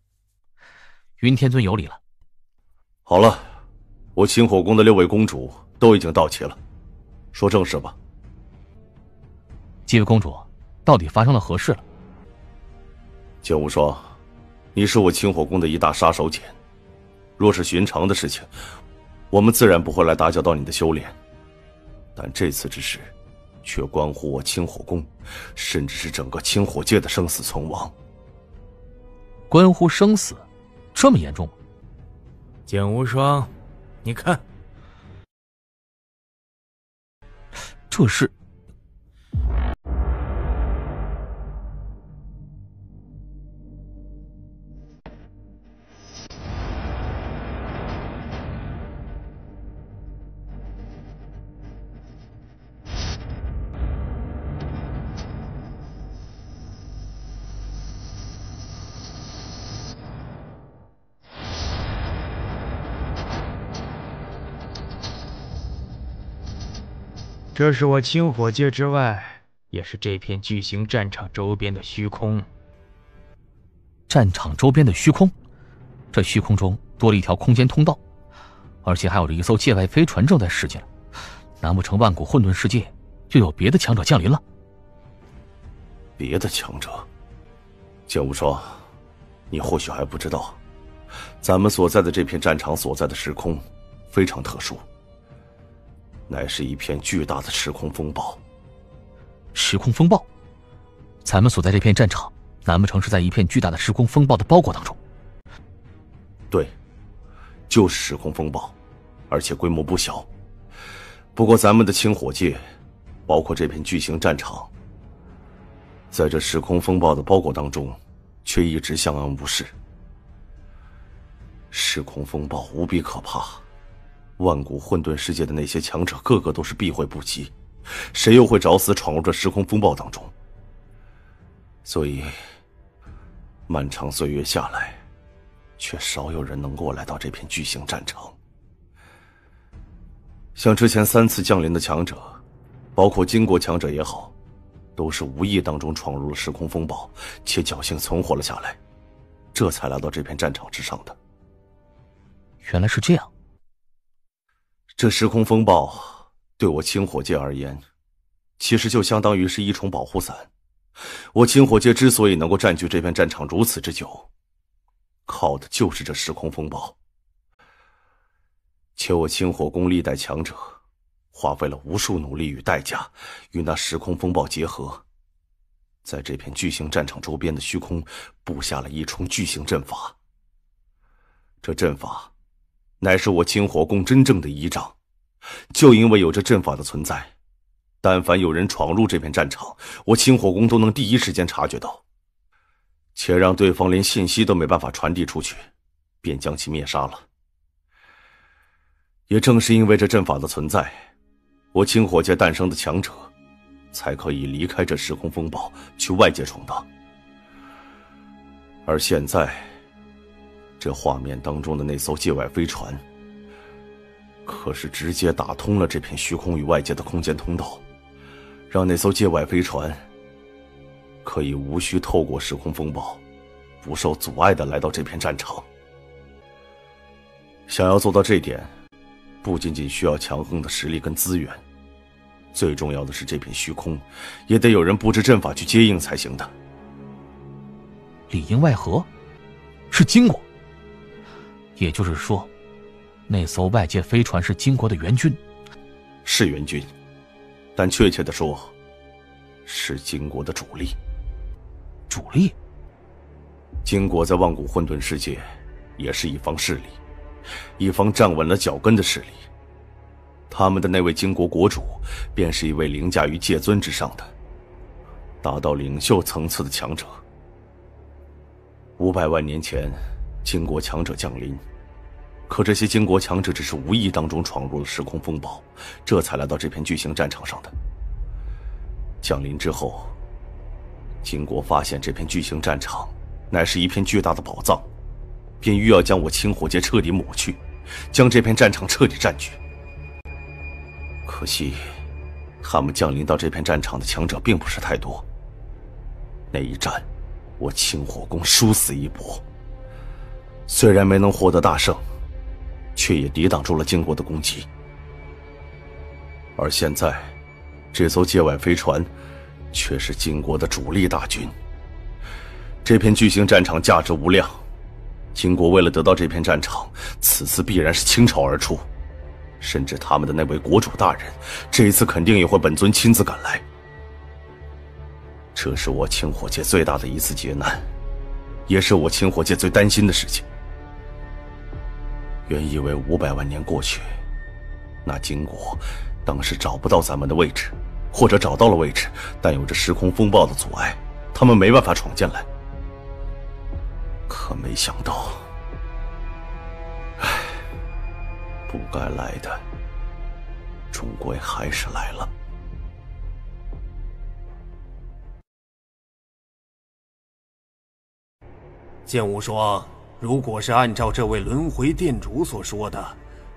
云天尊有理了。好了，我清火宫的6位公主都已经到齐了，说正事吧。几位公主，到底发生了何事了？剑无双，你是我清火宫的一大杀手锏，若是寻常的事情，我们自然不会来打搅到你的修炼，但这次之事却关乎我清火宫，甚至是整个清火界的生死存亡。关乎生死，这么严重吗？剑无双，你看，这是这是我清火界之外，也是这片巨型战场周边的虚空。战场周边的虚空，这虚空中多了一条空间通道，而且还有着一艘界外飞船正在驶进来。难不成万古混沌世界又有别的强者降临了？别的强者？剑无双，你或许还不知道，咱们所在的这片战场所在的时空非常特殊，乃是一片巨大的时空风暴。时空风暴？咱们所在这片战场，难不成是在一片巨大的时空风暴的包裹当中？对，就是时空风暴，而且规模不小。不过咱们的清火界，包括这片巨型战场，在这时空风暴的包裹当中，却一直相安无事。时空风暴无比可怕，万古混沌世界的那些强者个个都是避讳不及，谁又会找死闯入这时空风暴当中？所以漫长岁月下来，却少有人能够来到这片巨型战场。像之前3次降临的强者，包括金国强者也好，都是无意当中闯入了时空风暴，且侥幸存活了下来，这才来到这片战场之上的。原来是这样。这时空风暴对我清火界而言，其实就相当于是一重保护伞。我清火界之所以能够占据这片战场如此之久，靠的就是这时空风暴。且我清火宫历代强者花费了无数努力与代价，与那时空风暴结合，在这片巨型战场周边的虚空布下了一重巨型阵法。这阵法乃是我清火宫真正的依仗，就因为有这阵法的存在，但凡有人闯入这片战场，我清火宫都能第一时间察觉到，且让对方连信息都没办法传递出去，便将其灭杀了。也正是因为这阵法的存在，我清火界诞生的强者才可以离开这时空风暴，去外界闯荡。而现在这画面当中的那艘界外飞船，可是直接打通了这片虚空与外界的空间通道，让那艘界外飞船可以无需透过时空风暴，不受阻碍地来到这片战场。想要做到这点，不仅仅需要强横的实力跟资源，最重要的是这片虚空也得有人布置阵法去接应才行的。里应外合？是金国？也就是说，那艘外界飞船是金国的援军？是援军，但确切地说，是金国的主力。主力？金国在万古混沌世界也是一方势力，一方站稳了脚跟的势力。他们的那位金国国主，便是一位凌驾于界尊之上的，达到领袖层次的强者。500万年前，金国强者降临，可这些金国强者只是无意当中闯入了时空风暴，这才来到这片巨型战场上的。降临之后，金国发现这片巨型战场乃是一片巨大的宝藏，便欲要将我清火界彻底抹去，将这片战场彻底占据。可惜他们降临到这片战场的强者并不是太多，那一战我清火宫殊死一搏，虽然没能获得大胜，却也抵挡住了金国的攻击。而现在这艘界外飞船却是金国的主力大军。这片巨型战场价值无量，金国为了得到这片战场，此次必然是倾巢而出，甚至他们的那位国主大人这一次肯定也会本尊亲自赶来。这是我清火界最大的一次劫难，也是我清火界最担心的事情。原以为500万年过去，那金国当时找不到咱们的位置，或者找到了位置，但有着时空风暴的阻碍，他们没办法闯进来。可没想到，不该来的，终归还是来了。剑无双，如果是按照这位轮回店主所说的，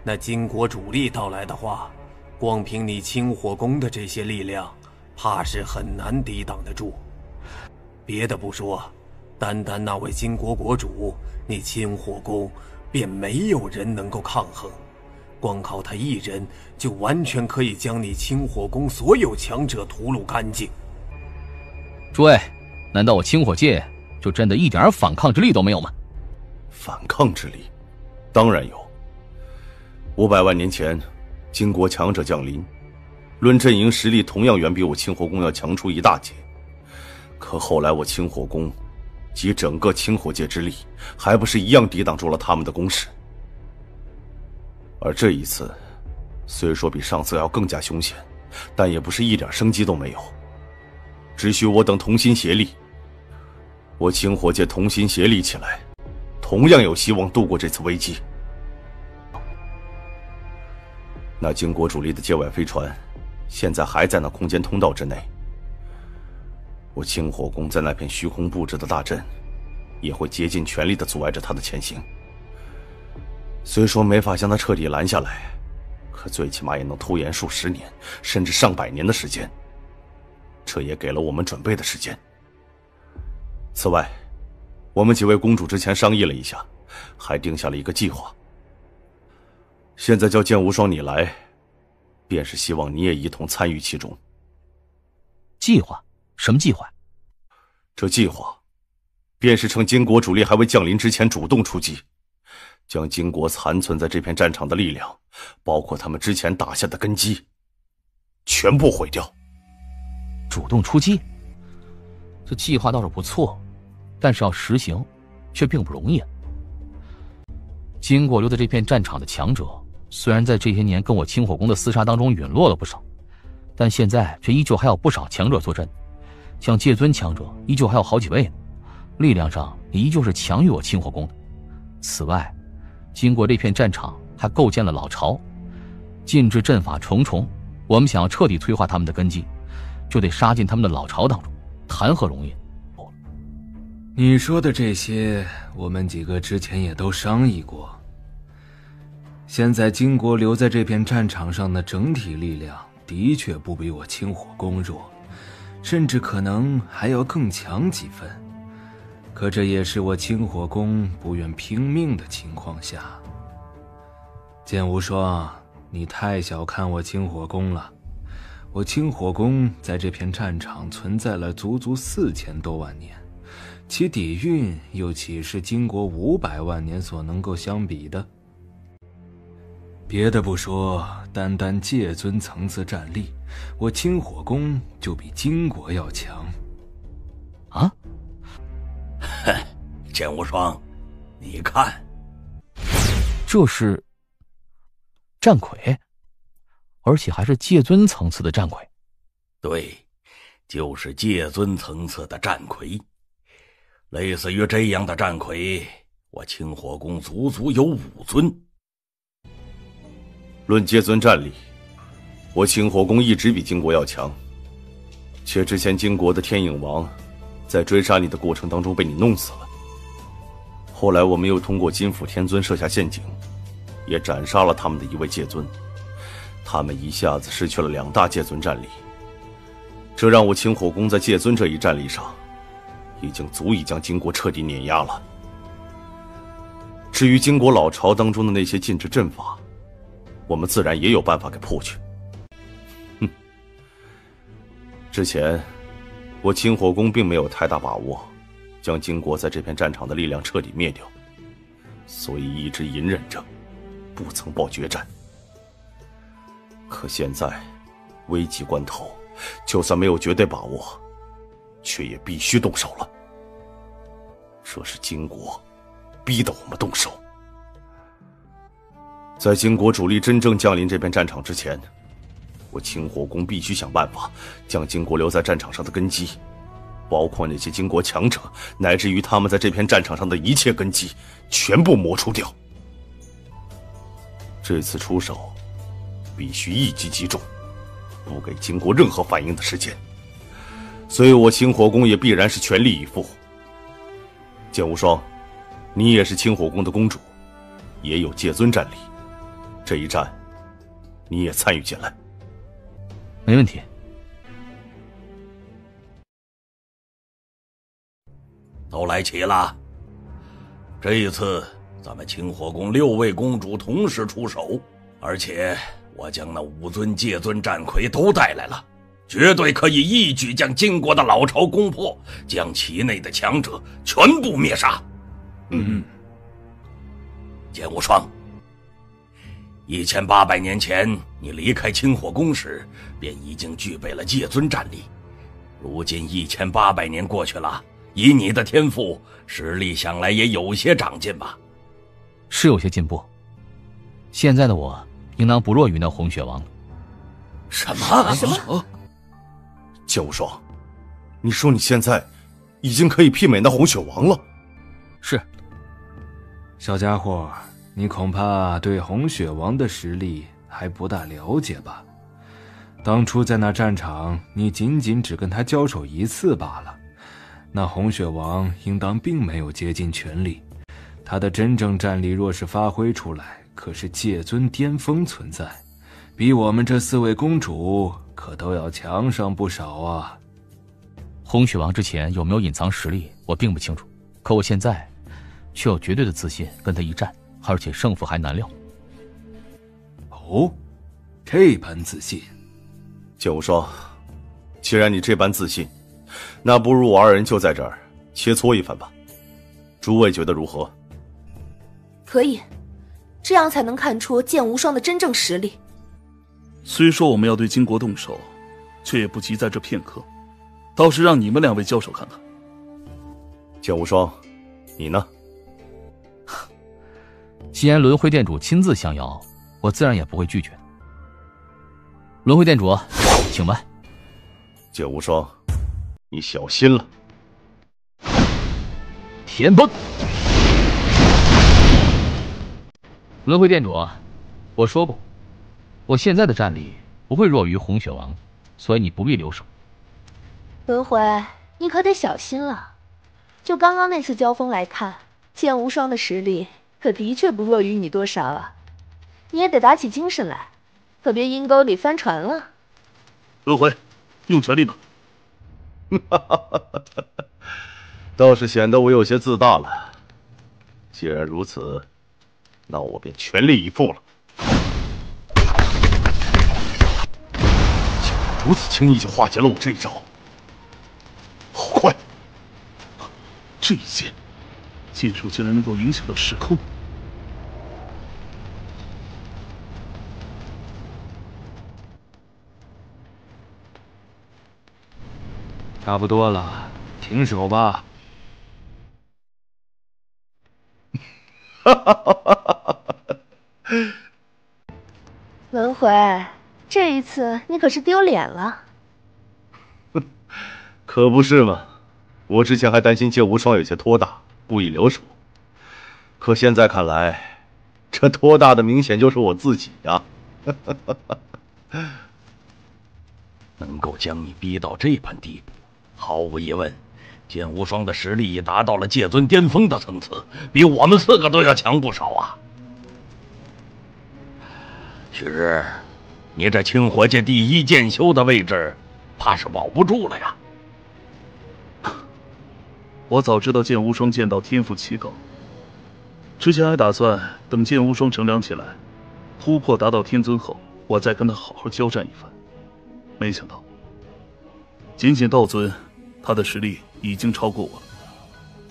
那金国主力到来的话，光凭你清火宫的这些力量，怕是很难抵挡得住。别的不说，单单那位金国国主，你清火宫便没有人能够抗衡。光靠他一人，就完全可以将你清火宫所有强者屠戮干净。诸位，难道我清火界就真的一点反抗之力都没有吗？反抗之力，当然有。500万年前，金国强者降临，论阵营实力，同样远比我清火宫要强出一大截。可后来我清火宫集整个清火界之力，还不是一样抵挡住了他们的攻势。而这一次，虽说比上次要更加凶险，但也不是一点生机都没有。只需我等同心协力，我清火界同心协力起来，同样有希望度过这次危机。那金国主力的界外飞船，现在还在那空间通道之内。我清火宫在那片虚空布置的大阵，也会竭尽全力地阻碍着他的前行。虽说没法将他彻底拦下来，可最起码也能拖延数十年，甚至上百年的时间。这也给了我们准备的时间。此外，我们几位公主之前商议了一下，还定下了一个计划。现在叫剑无双你来，便是希望你也一同参与其中。计划？什么计划？这计划便是趁金国主力还未降临之前主动出击，将金国残存在这片战场的力量，包括他们之前打下的根基，全部毁掉。主动出击？这计划倒是不错，但是要实行却并不容易。金国留在这片战场的强者，虽然在这些年跟我清火宫的厮杀当中陨落了不少，但现在却依旧还有不少强者坐镇，像界尊强者依旧还有好几位呢，力量上也依旧是强于我清火宫的。此外，经过这片战场还构建了老巢，禁制阵法重重，我们想要彻底催化他们的根基，就得杀进他们的老巢当中，谈何容易。你说的这些，我们几个之前也都商议过。现在金国留在这片战场上的整体力量的确不比我清火宫弱，甚至可能还要更强几分。可这也是我清火宫不愿拼命的情况下。剑无双，你太小看我清火宫了。我清火宫在这片战场存在了足足4000多万年，其底蕴又岂是金国500万年所能够相比的？别的不说，单单界尊层次战力，我清火宫就比金国要强。啊？剑无双，你看，这是战魁，而且还是界尊层次的战魁。对，就是界尊层次的战魁。类似于这样的战魁，我清火宫足足有5尊。论界尊战力，我清火宫一直比金国要强，且之前金国的天影王在追杀你的过程当中被你弄死了。后来我们又通过金府天尊设下陷阱，也斩杀了他们的一位界尊，他们一下子失去了2大界尊战力，这让我清火宫在界尊这一战力上已经足以将金国彻底碾压了。至于金国老巢当中的那些禁制阵法，我们自然也有办法给破去。之前我清火宫并没有太大把握将金国在这片战场的力量彻底灭掉，所以一直隐忍着，不曾报决战。可现在危急关头，就算没有绝对把握，却也必须动手了。这是金国逼得我们动手。在金国主力真正降临这片战场之前，我清火宫必须想办法将金国留在战场上的根基，包括那些金国强者，乃至于他们在这片战场上的一切根基，全部磨除掉。这次出手必须一击即中，不给金国任何反应的时间，所以我清火宫也必然是全力以赴。剑无双，你也是清火宫的公主，也有界尊战力，这一战你也参与进来。没问题。都来齐了。这一次咱们清火宫6位公主同时出手，而且我将那5尊界尊战魁都带来了，绝对可以一举将金国的老巢攻破，将其内的强者全部灭杀。剑无双，1800年前你离开清火宫时，便已经具备了界尊战力。如今1800年过去了，以你的天赋，实力想来也有些长进吧？是有些进步。现在的我，应当不弱于那红血王了。什么？剑无双，你说你现在已经可以媲美那红血王了？是。小家伙，你恐怕对红血王的实力还不大了解吧？当初在那战场，你仅仅只跟他交手1次罢了。那红血王应当并没有竭尽全力，他的真正战力若是发挥出来，可是界尊巅峰存在，比我们这4位公主可都要强上不少啊。红血王之前有没有隐藏实力，我并不清楚，可我现在却有绝对的自信跟他一战，而且胜负还难料。哦，这般自信。剑无双，既然你这般自信，那不如我2人就在这儿切磋一番吧。诸位觉得如何？可以，这样才能看出剑无双的真正实力。虽说我们要对金国动手，却也不急在这片刻，倒是让你们2位交手看看。剑无双，你呢？既然轮回店主亲自相邀，我自然也不会拒绝。轮回店主，请慢。剑无双，你小心了。天崩！轮回店主，我说过，我现在的战力不会弱于红血王，所以你不必留手。轮回，你可得小心了。就刚刚那次交锋来看，剑无双的实力可的确不弱于你多少啊！你也得打起精神来，可别阴沟里翻船了。轮回，用全力吧。倒是显得我有些自大了。既然如此，那我便全力以赴了。竟然如此轻易就化解了我这一招，好快！这一剑，剑术竟然能够影响到时空。差不多了，停手吧。轮回，这一次你可是丢脸了。可不是嘛，我之前还担心剑无双有些拖大，故意留手，可现在看来，这拖大的明显就是我自己呀。能够将你逼到这般地步，毫无疑问，剑无双的实力已达到了界尊巅峰的层次，比我们4个都要强不少啊！旭日，你这清火界第1剑修的位置，怕是保不住了呀！我早知道剑无双剑道天赋奇高，之前还打算等剑无双成长起来，突破达到天尊后，我再跟他好好交战一番。没想到，仅仅道尊，他的实力已经超过我了。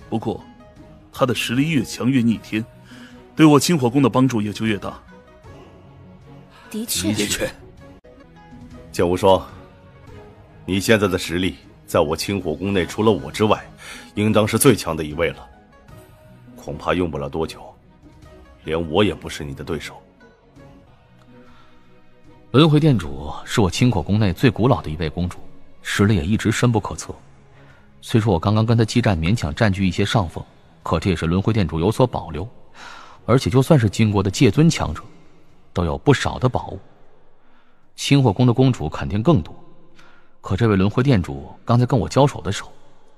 不过，他的实力越强越逆天，对我清火宫的帮助也就越大。的确，剑无双，你现在的实力，在我清火宫内除了我之外，应当是最强的一位了。恐怕用不了多久，连我也不是你的对手。轮回店主是我清火宫内最古老的一位公主，实力也一直深不可测。虽说我刚刚跟她激战，勉强占据一些上风，可这也是轮回店主有所保留。而且就算是金国的界尊强者，都有不少的宝物。清火宫的公主肯定更多，可这位轮回店主刚才跟我交手的时候，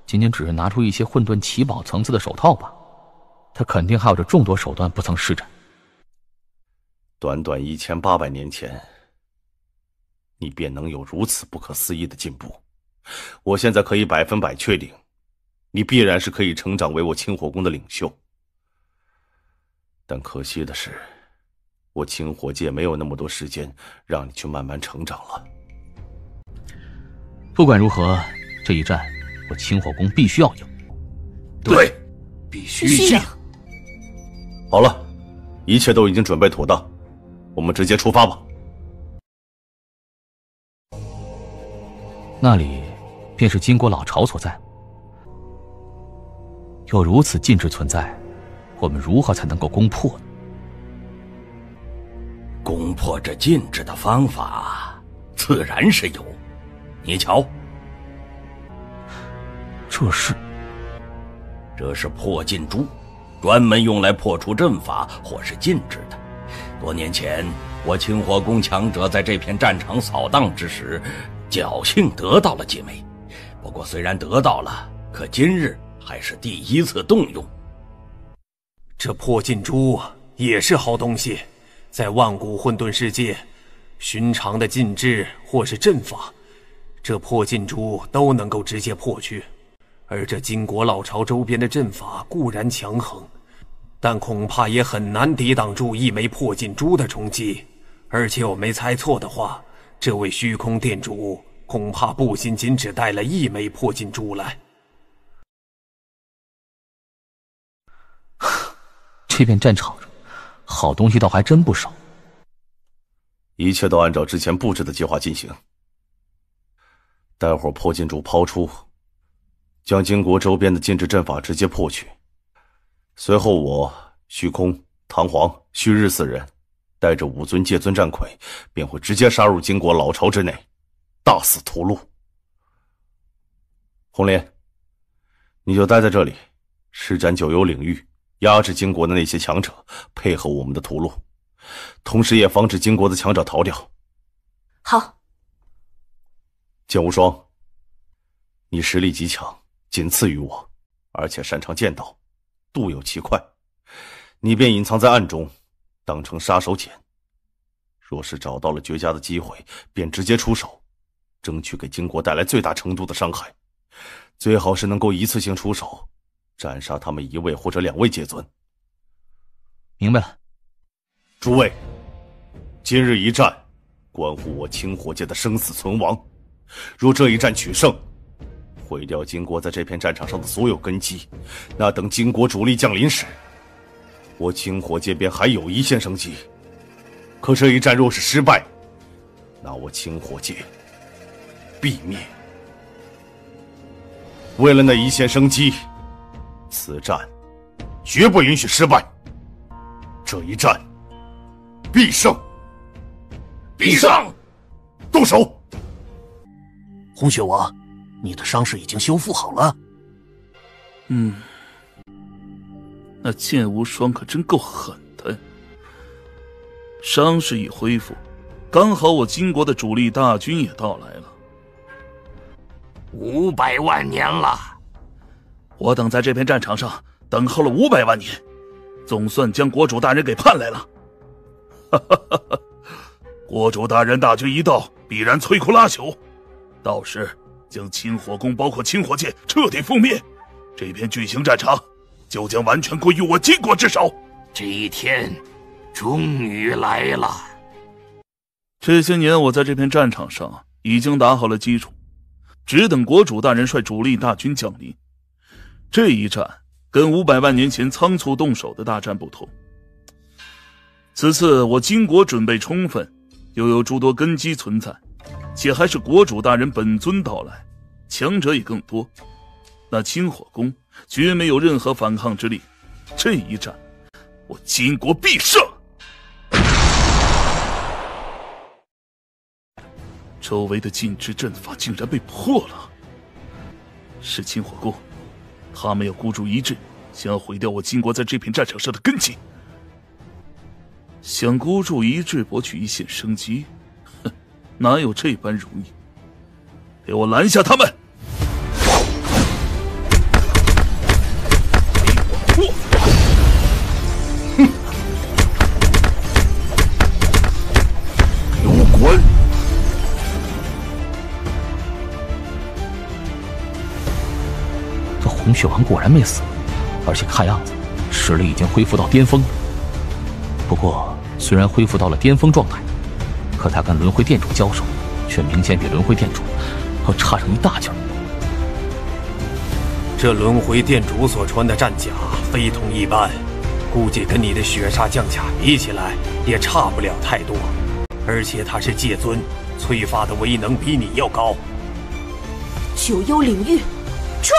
仅仅只是拿出一些混沌奇宝层次的手套吧，他肯定还有着众多手段不曾施展。短短1800年前，你便能有如此不可思议的进步，我现在可以100%确定，你必然是可以成长为我清火宫的领袖。但可惜的是，我清火界没有那么多时间让你去慢慢成长了。不管如何，这一战我清火宫必须要赢。对，必须赢。好了，一切都已经准备妥当，我们直接出发吧。那里便是金国老巢所在。有如此禁制存在，我们如何才能够攻破呢？攻破这禁制的方法，自然是有。你瞧，这是破禁珠，专门用来破除阵法或是禁制的。多年前，我清火宫强者在这片战场扫荡之时，侥幸得到了几枚。不过虽然得到了，可今日还是第一次动用。这破禁珠也是好东西，在万古混沌世界，寻常的禁制或是阵法，这破禁珠都能够直接破去。而这金国老巢周边的阵法固然强横，但恐怕也很难抵挡住一枚破禁珠的冲击。而且我没猜错的话，这位虚空殿主恐怕不仅仅只带了一枚破禁珠来。这片战场上，好东西倒还真不少。一切都按照之前布置的计划进行。待会儿破禁珠抛出，将金国周边的禁制阵法直接破去。随后我、虚空、唐皇、旭日四人带着5尊界尊战魁，便会直接杀入金国老巢之内，大肆屠戮。红莲，你就待在这里，施展九幽领域，压制金国的那些强者，配合我们的屠戮，同时也防止金国的强者逃掉。好。剑无双，你实力极强，仅次于我，而且擅长剑道，度有其快，你便隐藏在暗中，当成杀手锏。若是找到了绝佳的机会，便直接出手，争取给金国带来最大程度的伤害，最好是能够一次性出手，斩杀他们1位或者2位界尊。明白了。诸位，今日一战，关乎我清火界的生死存亡。若这一战取胜，毁掉金国在这片战场上的所有根基，那等金国主力降临时，我清火界便还有一线生机。可这一战若是失败，那我清火界必灭。为了那一线生机，此战绝不允许失败。这一战必胜！必胜！动手！红雪王，你的伤势已经修复好了。那剑无双可真够狠的。伤势已恢复，刚好我金国的主力大军也到来了。500万年了，我等在这片战场上等候了500万年，总算将国主大人给盼来了。哈哈哈哈！国主大人大军一到，必然摧枯拉朽，到时将清火宫包括清火界彻底覆灭，这片巨型战场就将完全归于我金国之手。这一天终于来了。这些年我在这片战场上已经打好了基础，只等国主大人率主力大军降临。这一战跟500万年前仓促动手的大战不同，此次我金国准备充分，又有诸多根基存在，且还是国主大人本尊到来，强者也更多，那清火宫绝没有任何反抗之力。这一战我金国必胜！周围的禁制阵法竟然被破了，是清火宫，他们要孤注一掷，想要毁掉我金国在这片战场上的根基。想孤注一掷博取一线生机，哼，哪有这般容易？给我拦下他们！给我破！哼！给我滚！这红血王果然没死，而且看样子实力已经恢复到巅峰了。不过虽然恢复到了巅峰状态，可他跟轮回殿主交手，却明显比轮回殿主要差上一大截。这轮回殿主所穿的战甲非同一般，估计跟你的雪煞降甲比起来也差不了太多。而且他是界尊，催发的威能比你要高。九幽领域，出！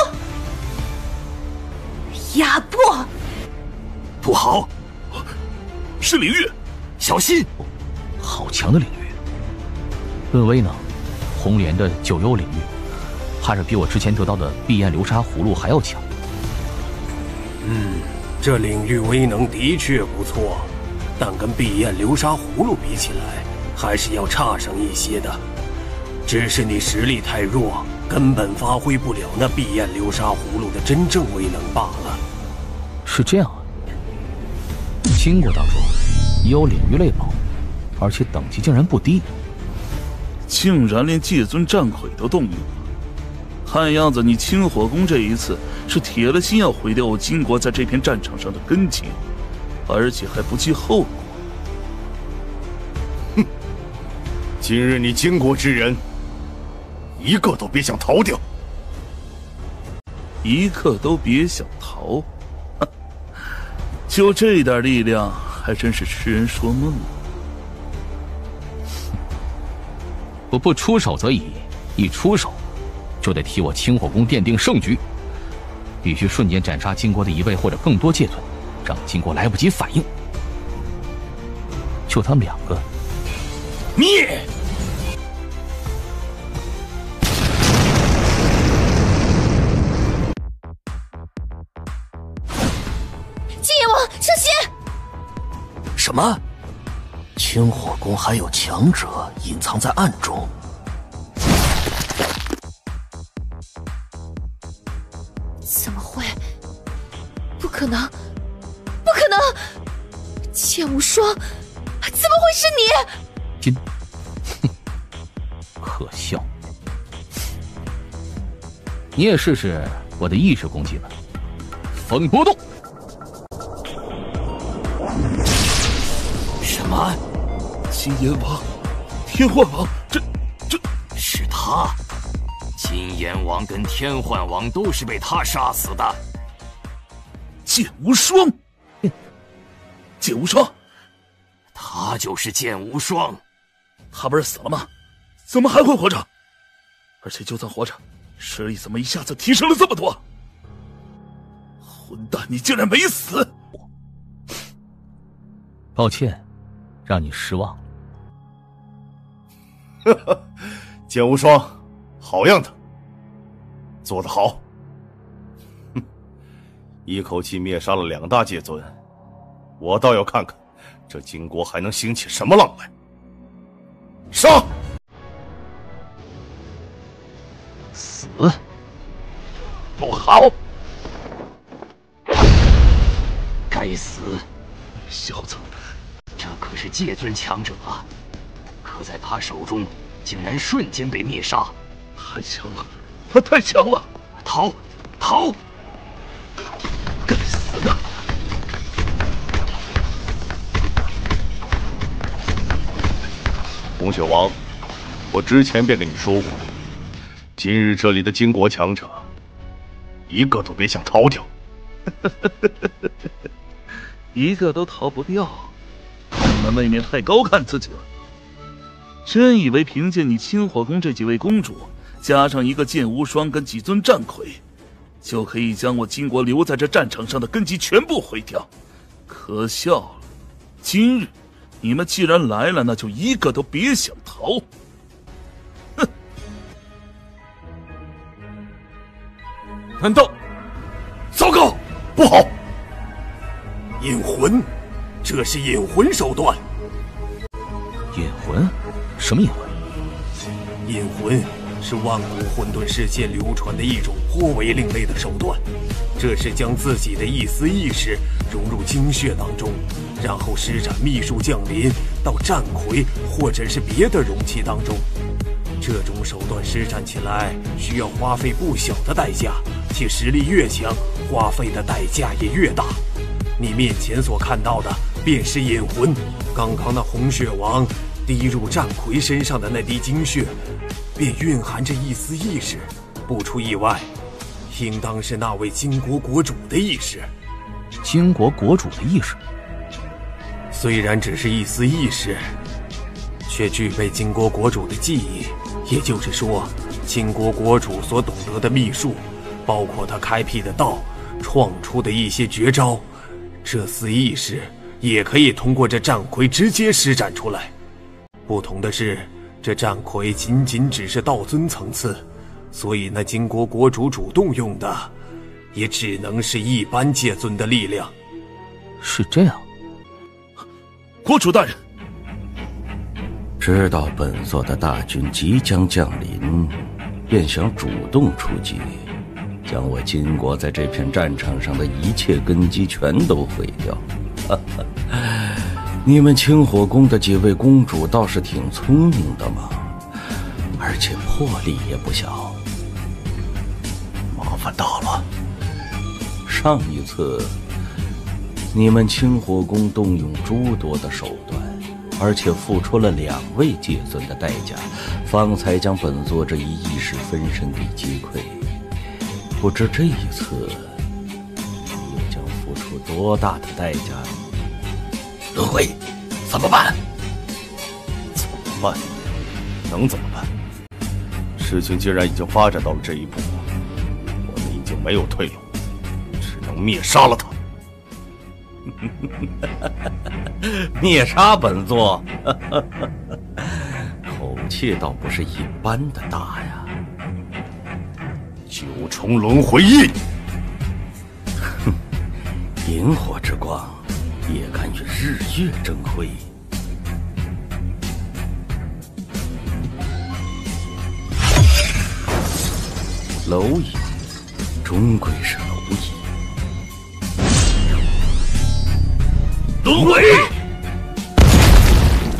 压迫！不好，是领域，小心！好强的领域。论威呢，红莲的九幽领域，怕是比我之前得到的碧焰流沙葫芦还要强。这领域威能的确不错，但跟碧焰流沙葫芦比起来，还是要差上一些的。只是你实力太弱，根本发挥不了那碧焰流沙葫芦的真正威能罢了。是这样啊。金国当中也有领域类宝，而且等级竟然不低，竟然连界尊战魁都动用了。看样子你清火宫这一次是铁了心要毁掉我金国在这片战场上的根基，而且还不计后果。哼！今日你金国之人，一个都别想逃掉！一个都别想逃！就这点力量，还真是痴人说梦啊！我不出手则已，一出手就得替我清火宫奠定胜局，必须瞬间斩杀金国的一位或者更多界尊，让金国来不及反应。就他们两个，灭！金阎王，小心！什么？清火宫还有强者隐藏在暗中？怎么会？不可能！不可能！剑无双，怎么会是你？金，可笑！你也试试我的意识攻击吧，风波动！什么？金阎王、天幻王，这是他！金阎王跟天幻王都是被他杀死的。剑无双，剑无双，他就是剑无双。他不是死了吗？怎么还会活着？而且就算活着，实力怎么一下子提升了这么多？混蛋，你竟然没死！抱歉，让你失望了。呵呵，剑无双，好样的，做得好！哼，一口气灭杀了2大界尊，我倒要看看这金国还能兴起什么浪来。杀！死！不好！该死！小子，这可是界尊强者啊！可在他手中，竟然瞬间被灭杀，太强了！他太强了！逃！逃！该死的！红血王，我之前便跟你说过，今日这里的金国强者，一个都别想逃掉。一个都逃不掉，你们未免太高看自己了。真以为凭借你清火宫这几位公主，加上一个剑无双跟几尊战魁，就可以将我金国留在这战场上的根基全部毁掉？可笑了！今日你们既然来了，那就一个都别想逃！哼！难道？糟糕，不好！引魂，这是引魂手段。引魂？什么引魂？引魂是万古混沌世界流传的一种颇为另类的手段，这是将自己的一丝意识融入精血当中，然后施展秘术降临到战魁或者是别的容器当中。这种手段施展起来需要花费不小的代价，且实力越强，花费的代价也越大。你面前所看到的便是眼魂。刚刚那红血王滴入战魁身上的那滴精血，便蕴含着一丝意识，不出意外，应当是那位金国国主的意识。金国国主的意识，虽然只是一丝意识，却具备金国国主的记忆。也就是说，金国国主所懂得的秘术，包括他开辟的道，创出的一些绝招，这丝意识也可以通过这战魁直接施展出来。不同的是，这战魁仅仅只是道尊层次，所以那金国国主主动用的，也只能是一般界尊的力量。是这样。国主大人，知道本座的大军即将降临，便想主动出击，将我金国在这片战场上的一切根基全都毁掉。你们清火宫的几位公主倒是挺聪明的嘛，而且魄力也不小。麻烦大了，上一次你们清火宫动用诸多的手段，而且付出了2位界尊的代价，方才将本座这一意识分身给击溃。不知这一次又将付出多大的代价？轮回，怎么办？怎么办？能怎么办？事情既然已经发展到了这一步，我们已经没有退路，只能灭杀了他。灭杀本座，口气倒不是一般的大呀！9重轮回印，哼，萤火之光也敢与日月争辉。蝼蚁终归是蝼蚁。轮回，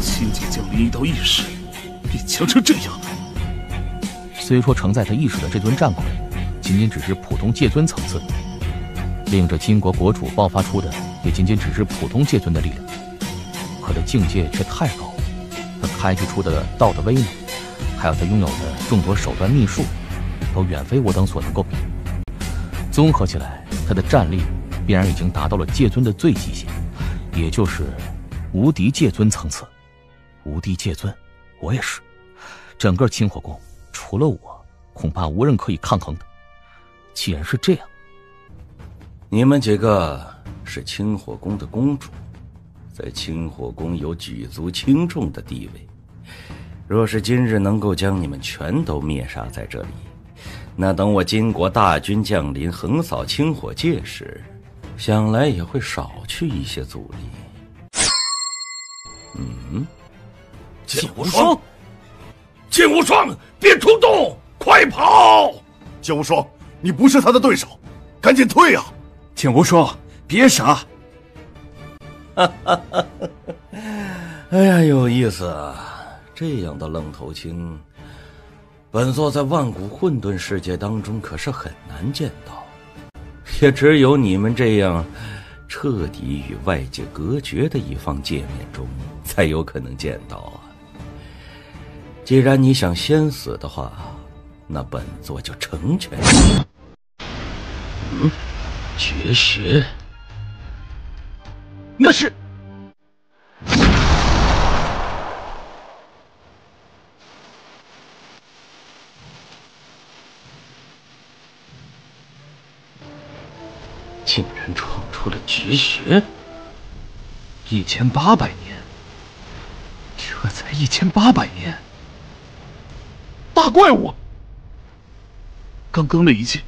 轻轻降临一道意识，便强成这样。虽说承载他意识的这尊战魁，仅仅只是普通界尊层次，令这金国国主爆发出的也仅仅只是普通界尊的力量，可这境界却太高，他开辟出的道的威能，还有他拥有的众多手段秘术，都远非我等所能够比。综合起来，他的战力必然已经达到了界尊的最极限，也就是无敌界尊层次。无敌界尊，我也是。整个清火宫除了我，恐怕无人可以抗衡的。既然是这样，你们几个是清火宫的公主，在清火宫有举足轻重的地位。若是今日能够将你们全都灭杀在这里，那等我金国大军降临横扫清火界时，想来也会少去一些阻力。剑无双，剑无双，别冲动，快跑！剑无双，你不是他的对手，赶紧退啊！剑无双，别傻！哎呀，有意思啊！这样的愣头青，本座在万古混沌世界当中可是很难见到，也只有你们这样彻底与外界隔绝的一方界面中才有可能见到啊！既然你想先死的话，那本座就成全你。绝学，那是。竟然创出了绝学！1800年，这才1800年！大怪物！刚刚那一剑，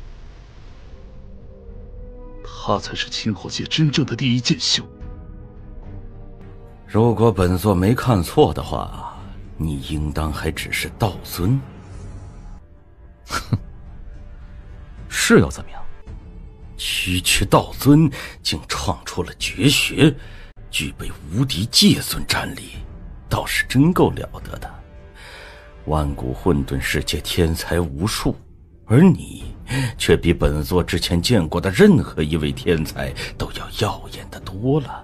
他才是清火界真正的第一剑修。如果本座没看错的话，你应当还只是道尊。哼，是又怎么样？区区道尊竟创出了绝学，具备无敌界尊战力，倒是真够了得的。万古混沌世界天才无数，而你却比本座之前见过的任何一位天才都要耀眼的多了。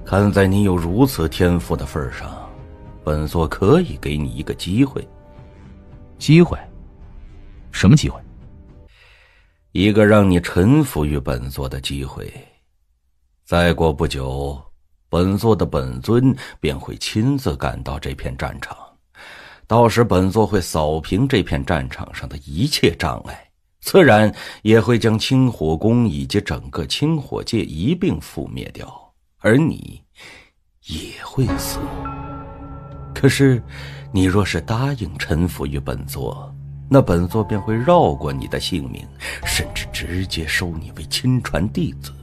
看在你有如此天赋的份上，本座可以给你一个机会。机会？什么机会？一个让你臣服于本座的机会。再过不久，本座的本尊便会亲自赶到这片战场，到时本座会扫平这片战场上的一切障碍，自然也会将清火宫以及整个清火界一并覆灭掉，而你也会死。可是你若是答应臣服于本座，那本座便会绕过你的性命，甚至直接收你为亲传弟子。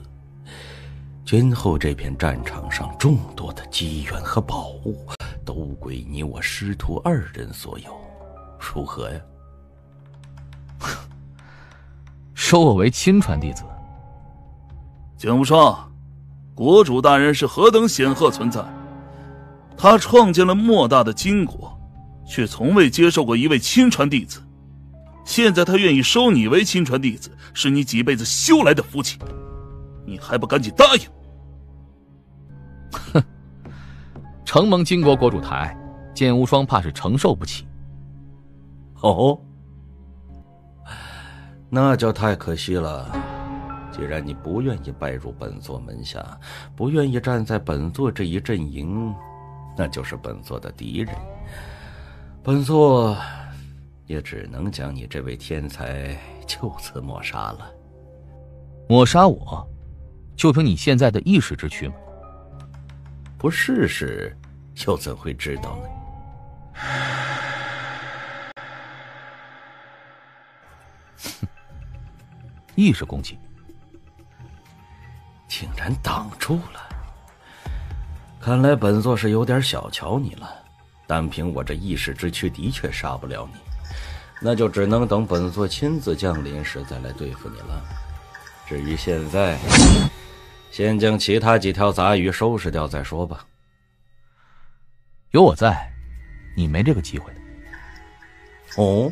今后这片战场上众多的机缘和宝物都归你我师徒2人所有，如何呀？收我为亲传弟子？剑无双，国主大人是何等显赫存在，他创建了莫大的金国，却从未接受过一位亲传弟子。现在他愿意收你为亲传弟子，是你几辈子修来的福气，你还不赶紧答应？哼，承蒙金国国主抬爱，剑无双怕是承受不起。哦，那就太可惜了。既然你不愿意拜入本座门下，不愿意站在本座这一阵营，那就是本座的敌人。本座也只能将你这位天才就此抹杀了。抹杀我？就凭你现在的一时之躯吗？不试试又怎会知道呢？意识攻击竟然挡住了，看来本座是有点小瞧你了。单凭我这意识之躯的确杀不了你，那就只能等本座亲自降临时再来对付你了。至于现在，先将其他几条杂鱼收拾掉再说吧。有我在，你没这个机会的。哦，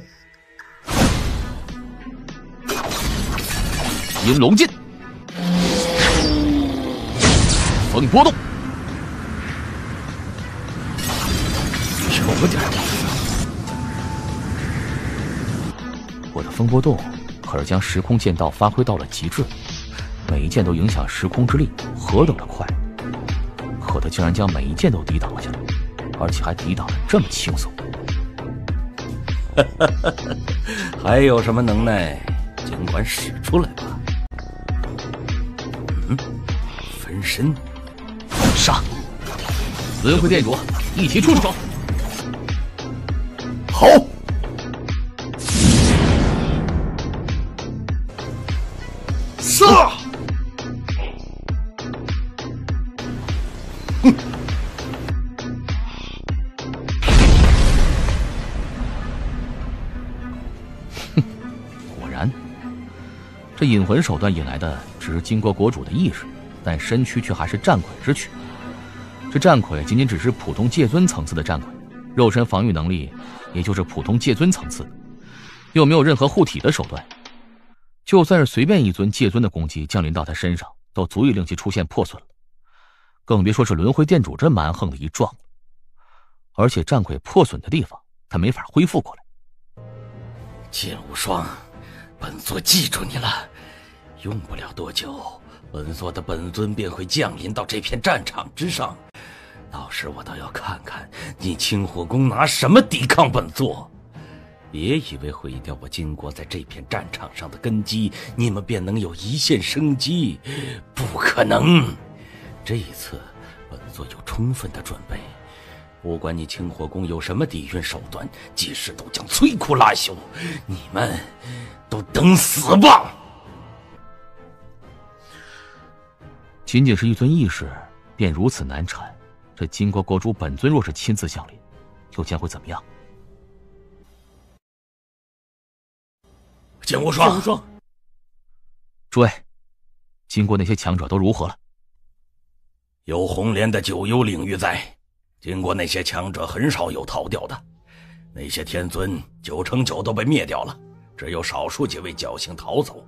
银龙劲，风波动，有点意思。我的风波动可是将时空剑道发挥到了极致，每一剑都影响时空之力，何等的快！可他竟然将每一剑都抵挡了下来，而且还抵挡得这么轻松。还有什么能耐，尽管使出来吧。分身，杀！轮回殿主，一起出手！好。杀！果然，这引魂手段引来的只是金国国主的意识，但身躯却还是战魁之躯。这战魁仅仅只是普通界尊层次的战魁，肉身防御能力也就是普通界尊层次的，又没有任何护体的手段。就算是随便一尊界尊的攻击降临到他身上，都足以令其出现破损了，更别说是轮回殿主这蛮横的一撞了。而且战魁破损的地方，他没法恢复过来。剑无双，本座记住你了。用不了多久，本座的本尊便会降临到这片战场之上，到时我倒要看看你清火宫拿什么抵抗本座。别以为毁掉我金国在这片战场上的根基，你们便能有一线生机，不可能。这一次本座有充分的准备，不管你清火宫有什么底蕴手段，即使都将摧枯拉朽，你们都等死吧。仅仅是一尊意识便如此难缠，这金国国主本尊若是亲自降临，又将会怎么样？剑无双，诸位，金国那些强者都如何了？有红莲的九幽领域在，金国那些强者很少有逃掉的，那些天尊9成9都被灭掉了，只有少数几位侥幸逃走。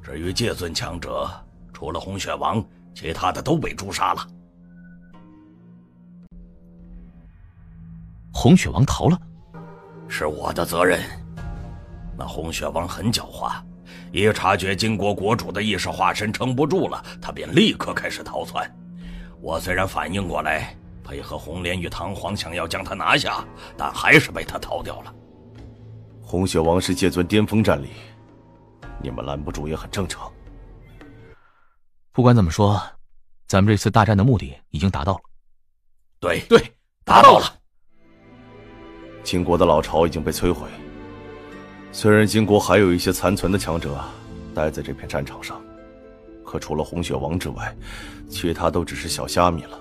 至于界尊强者，除了红血王，其他的都被诛杀了。红血王逃了，是我的责任。那红血王很狡猾，一察觉金国国主的意识化身撑不住了，他便立刻开始逃窜。我虽然反应过来，配合红莲与唐皇想要将他拿下，但还是被他逃掉了。红血王是戒尊巅峰战力，你们拦不住也很正常。不管怎么说，咱们这次大战的目的已经达到了。对，达到了。金国的老巢已经被摧毁，虽然金国还有一些残存的强者待在这片战场上，可除了红血王之外，其他都只是小虾米了。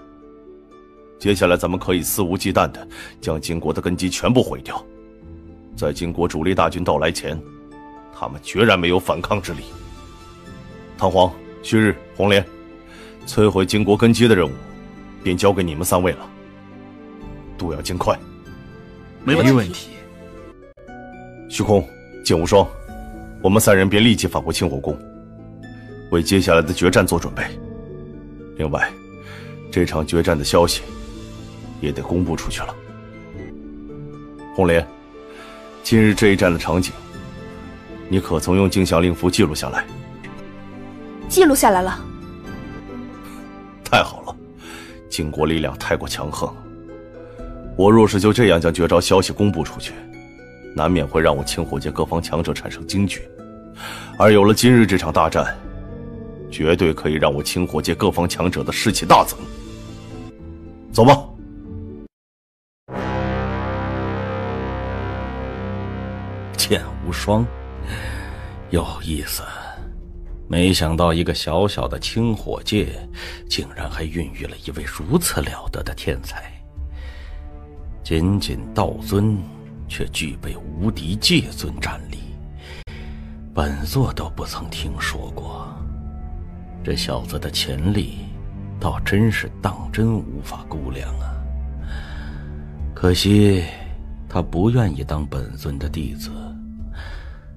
接下来咱们可以肆无忌惮地将金国的根基全部毁掉，在金国主力大军到来前，他们决然没有反抗之力。唐皇、旭日、红莲，摧毁金国根基的任务便交给你们3位了，都要尽快。没问题。虚空、剑无双，我们3人便立即返回清火宫，为接下来的决战做准备。另外，这场决战的消息也得公布出去了。红莲，今日这一战的场景，你可曾用镜像令符记录下来？记录下来了。太好了，金国力量太过强横，我若是就这样将绝招消息公布出去，难免会让我清火界各方强者产生惊惧，而有了今日这场大战，绝对可以让我清火界各方强者的士气大增。走吧。剑无双，有意思。没想到一个小小的清火界，竟然还孕育了一位如此了得的天才。仅仅道尊，却具备无敌戒尊战力，本座都不曾听说过。这小子的潜力，倒真是当真无法估量啊。可惜，他不愿意当本尊的弟子。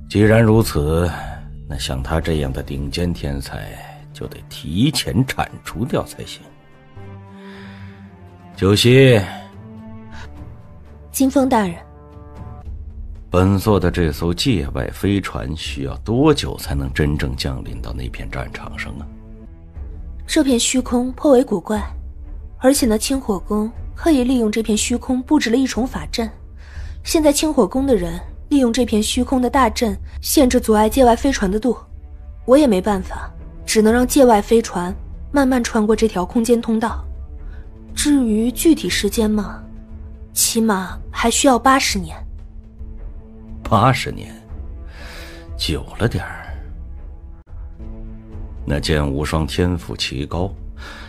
既然如此，那像他这样的顶尖天才，就得提前铲除掉才行。九溪，金风大人，本座的这艘界外飞船需要多久才能真正降临到那片战场上啊？这片虚空颇为古怪，而且那清火宫刻意利用这片虚空布置了一重法阵。现在清火宫的人利用这片虚空的大阵限制阻碍界外飞船的度，我也没办法，只能让界外飞船慢慢穿过这条空间通道。至于具体时间嘛，起码还需要80年。80年，久了点儿。那剑无双天赋奇高，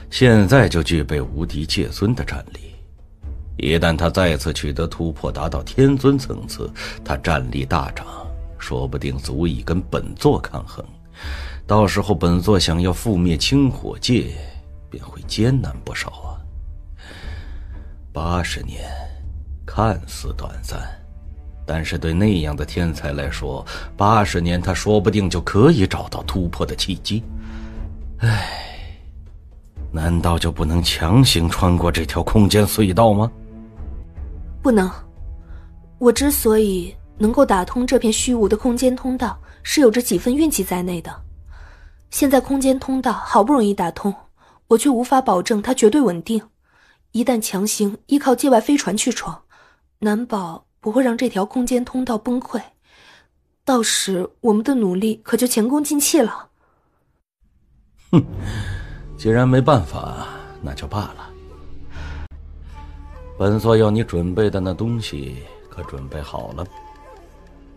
现在就具备无敌戒尊的战力。一旦他再次取得突破，达到天尊层次，他战力大涨，说不定足以跟本座抗衡。到时候本座想要覆灭清火界，便会艰难不少啊。80年，看似短暂，但是对那样的天才来说，80年他说不定就可以找到突破的契机。唉，难道就不能强行穿过这条空间隧道吗？不能，我之所以能够打通这片虚无的空间通道，是有着几分运气在内的。现在空间通道好不容易打通，我却无法保证它绝对稳定。一旦强行依靠界外飞船去闯，难保不会让这条空间通道崩溃，到时我们的努力可就前功尽弃了。哼，既然没办法，那就罢了。本座要你准备的那东西可准备好了？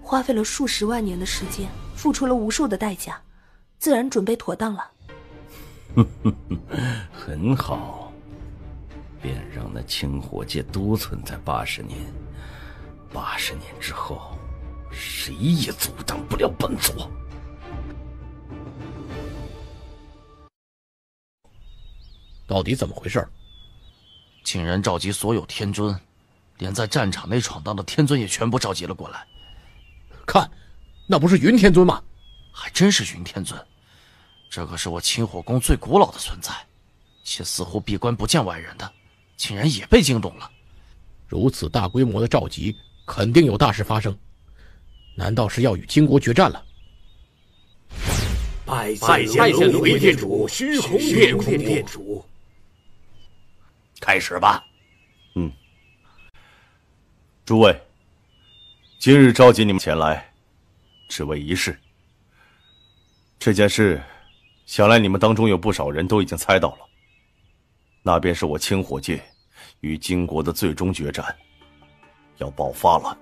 花费了数十万年的时间，付出了无数的代价，自然准备妥当了。很好，便让那清火界多存在80年。80年之后，谁也阻挡不了本座。到底怎么回事？竟然召集所有天尊，连在战场内闯荡的天尊也全部召集了过来。看，那不是云天尊吗？还真是云天尊，这可是我清火宫最古老的存在，且似乎闭关不见外人的，竟然也被惊动了。如此大规模的召集，肯定有大事发生。难道是要与金国决战了？拜见轮回店主，虚空店主。开始吧。诸位，今日召集你们前来，只为一事。这件事，想来你们当中有不少人都已经猜到了，那便是我清火界与金国的最终决战要爆发了。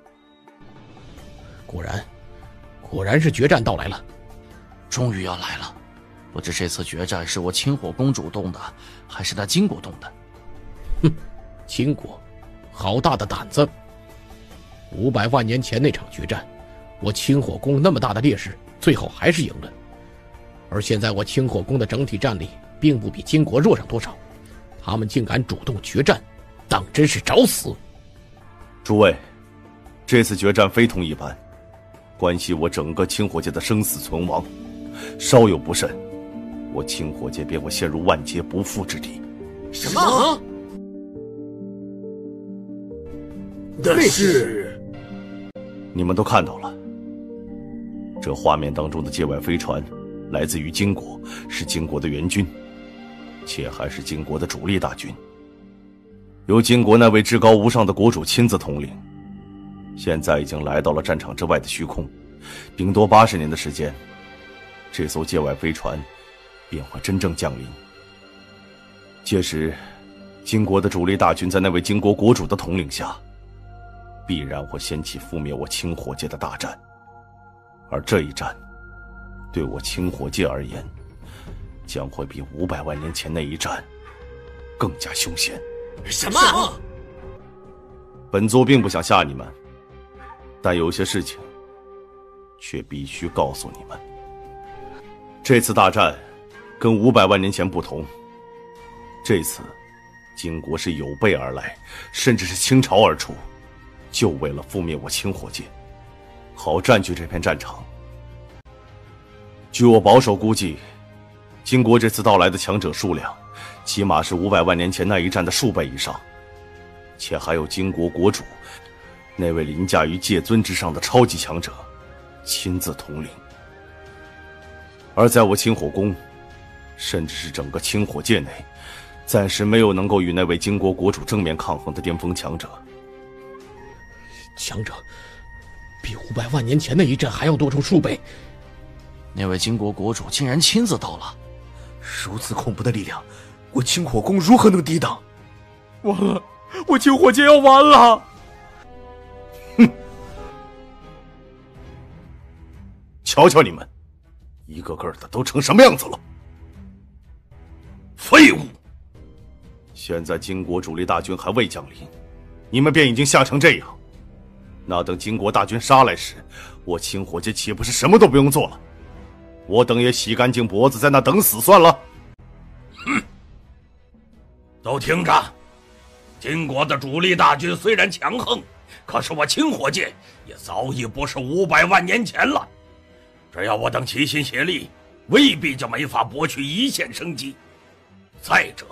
果然是决战到来了，终于要来了。不知这次决战是我清火宫主动的，还是那金国动的？哼，金国，好大的胆子！500万年前那场决战，我清火宫那么大的劣势，最后还是赢了。而现在我清火宫的整体战力并不比金国弱上多少，他们竟敢主动决战，当真是找死！诸位，这次决战非同一般，关系我整个清火界的生死存亡，稍有不慎，我清火界便会陷入万劫不复之地。什么？但是你们都看到了，这画面当中的界外飞船来自于金国，是金国的援军，且还是金国的主力大军，由金国那位至高无上的国主亲自统领。现在已经来到了战场之外的虚空，顶多80年的时间，这艘界外飞船便会真正降临。届时，金国的主力大军在那位金国国主的统领下，必然会掀起覆灭我清火界的大战。而这一战，对我清火界而言，将会比500万年前那一战更加凶险。什么？本座并不想吓你们，但有些事情却必须告诉你们。这次大战跟500万年前不同，这次金国是有备而来，甚至是倾巢而出，就为了覆灭我清火界，好占据这片战场。据我保守估计，金国这次到来的强者数量，起码是500万年前那一战的数倍以上，且还有金国国主那位凌驾于界尊之上的超级强者亲自统领。而在我清火宫，甚至是整个清火界内，暂时没有能够与那位金国国主正面抗衡的巅峰强者。强者比500万年前那一战还要多出数倍。那位金国国主竟然亲自到了，如此恐怖的力量，我清火宫如何能抵挡？完了，我清火界要完了！哼！瞧瞧你们，一个个的都成什么样子了！废物！现在金国主力大军还未降临，你们便已经吓成这样。那等金国大军杀来时，我清火界岂不是什么都不用做了？我等也洗干净脖子在那等死算了。哼！都听着，金国的主力大军虽然强横，可是我清火界也早已不是500万年前了。只要我等齐心协力，未必就没法博取一线生机。再者，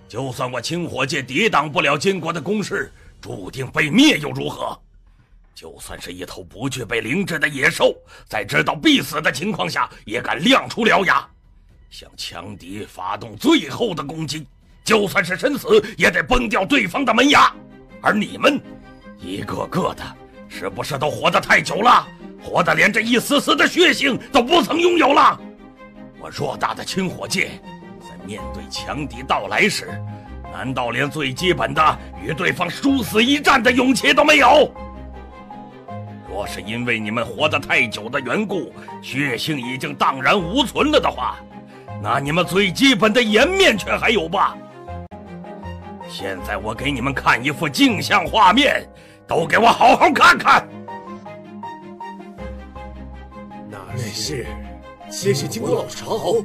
就算我清火界抵挡不了金国的攻势，注定被灭又如何？就算是一头不具备灵智的野兽，在知道必死的情况下，也敢亮出獠牙，向强敌发动最后的攻击。就算是身死，也得崩掉对方的门牙。而你们，一个个的，是不是都活得太久了？活得连这一丝丝的血性都不曾拥有了？我偌大的清火界，在面对强敌到来时，难道连最基本的与对方殊死一战的勇气都没有？若是因为你们活得太久的缘故，血性已经荡然无存了的话，那你们最基本的颜面却还有吧？现在我给你们看一幅镜像画面，都给我好好看看。那是金国老巢。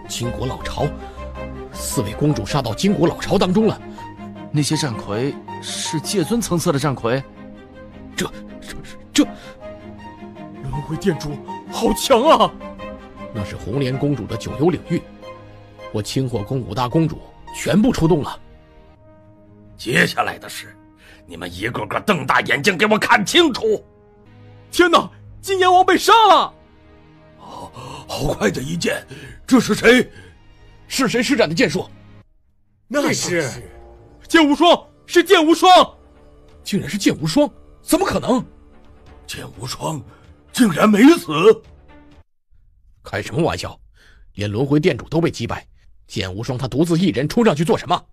金国老巢，4位公主杀到金国老巢当中了。那些战魁是界尊层次的战魁？这轮回店主好强啊！那是红莲公主的9幽领域，我清火宫5大公主全部出动了。接下来的事，你们一个个瞪大眼睛给我看清楚！天哪，金阎王被杀了！好快的一剑，这是谁？是谁施展的剑术？那是剑无双，是剑无双！竟然是剑无双，怎么可能？剑无双竟然没死！开什么玩笑！连轮回殿主都被击败，剑无双他独自一人冲上去做什么？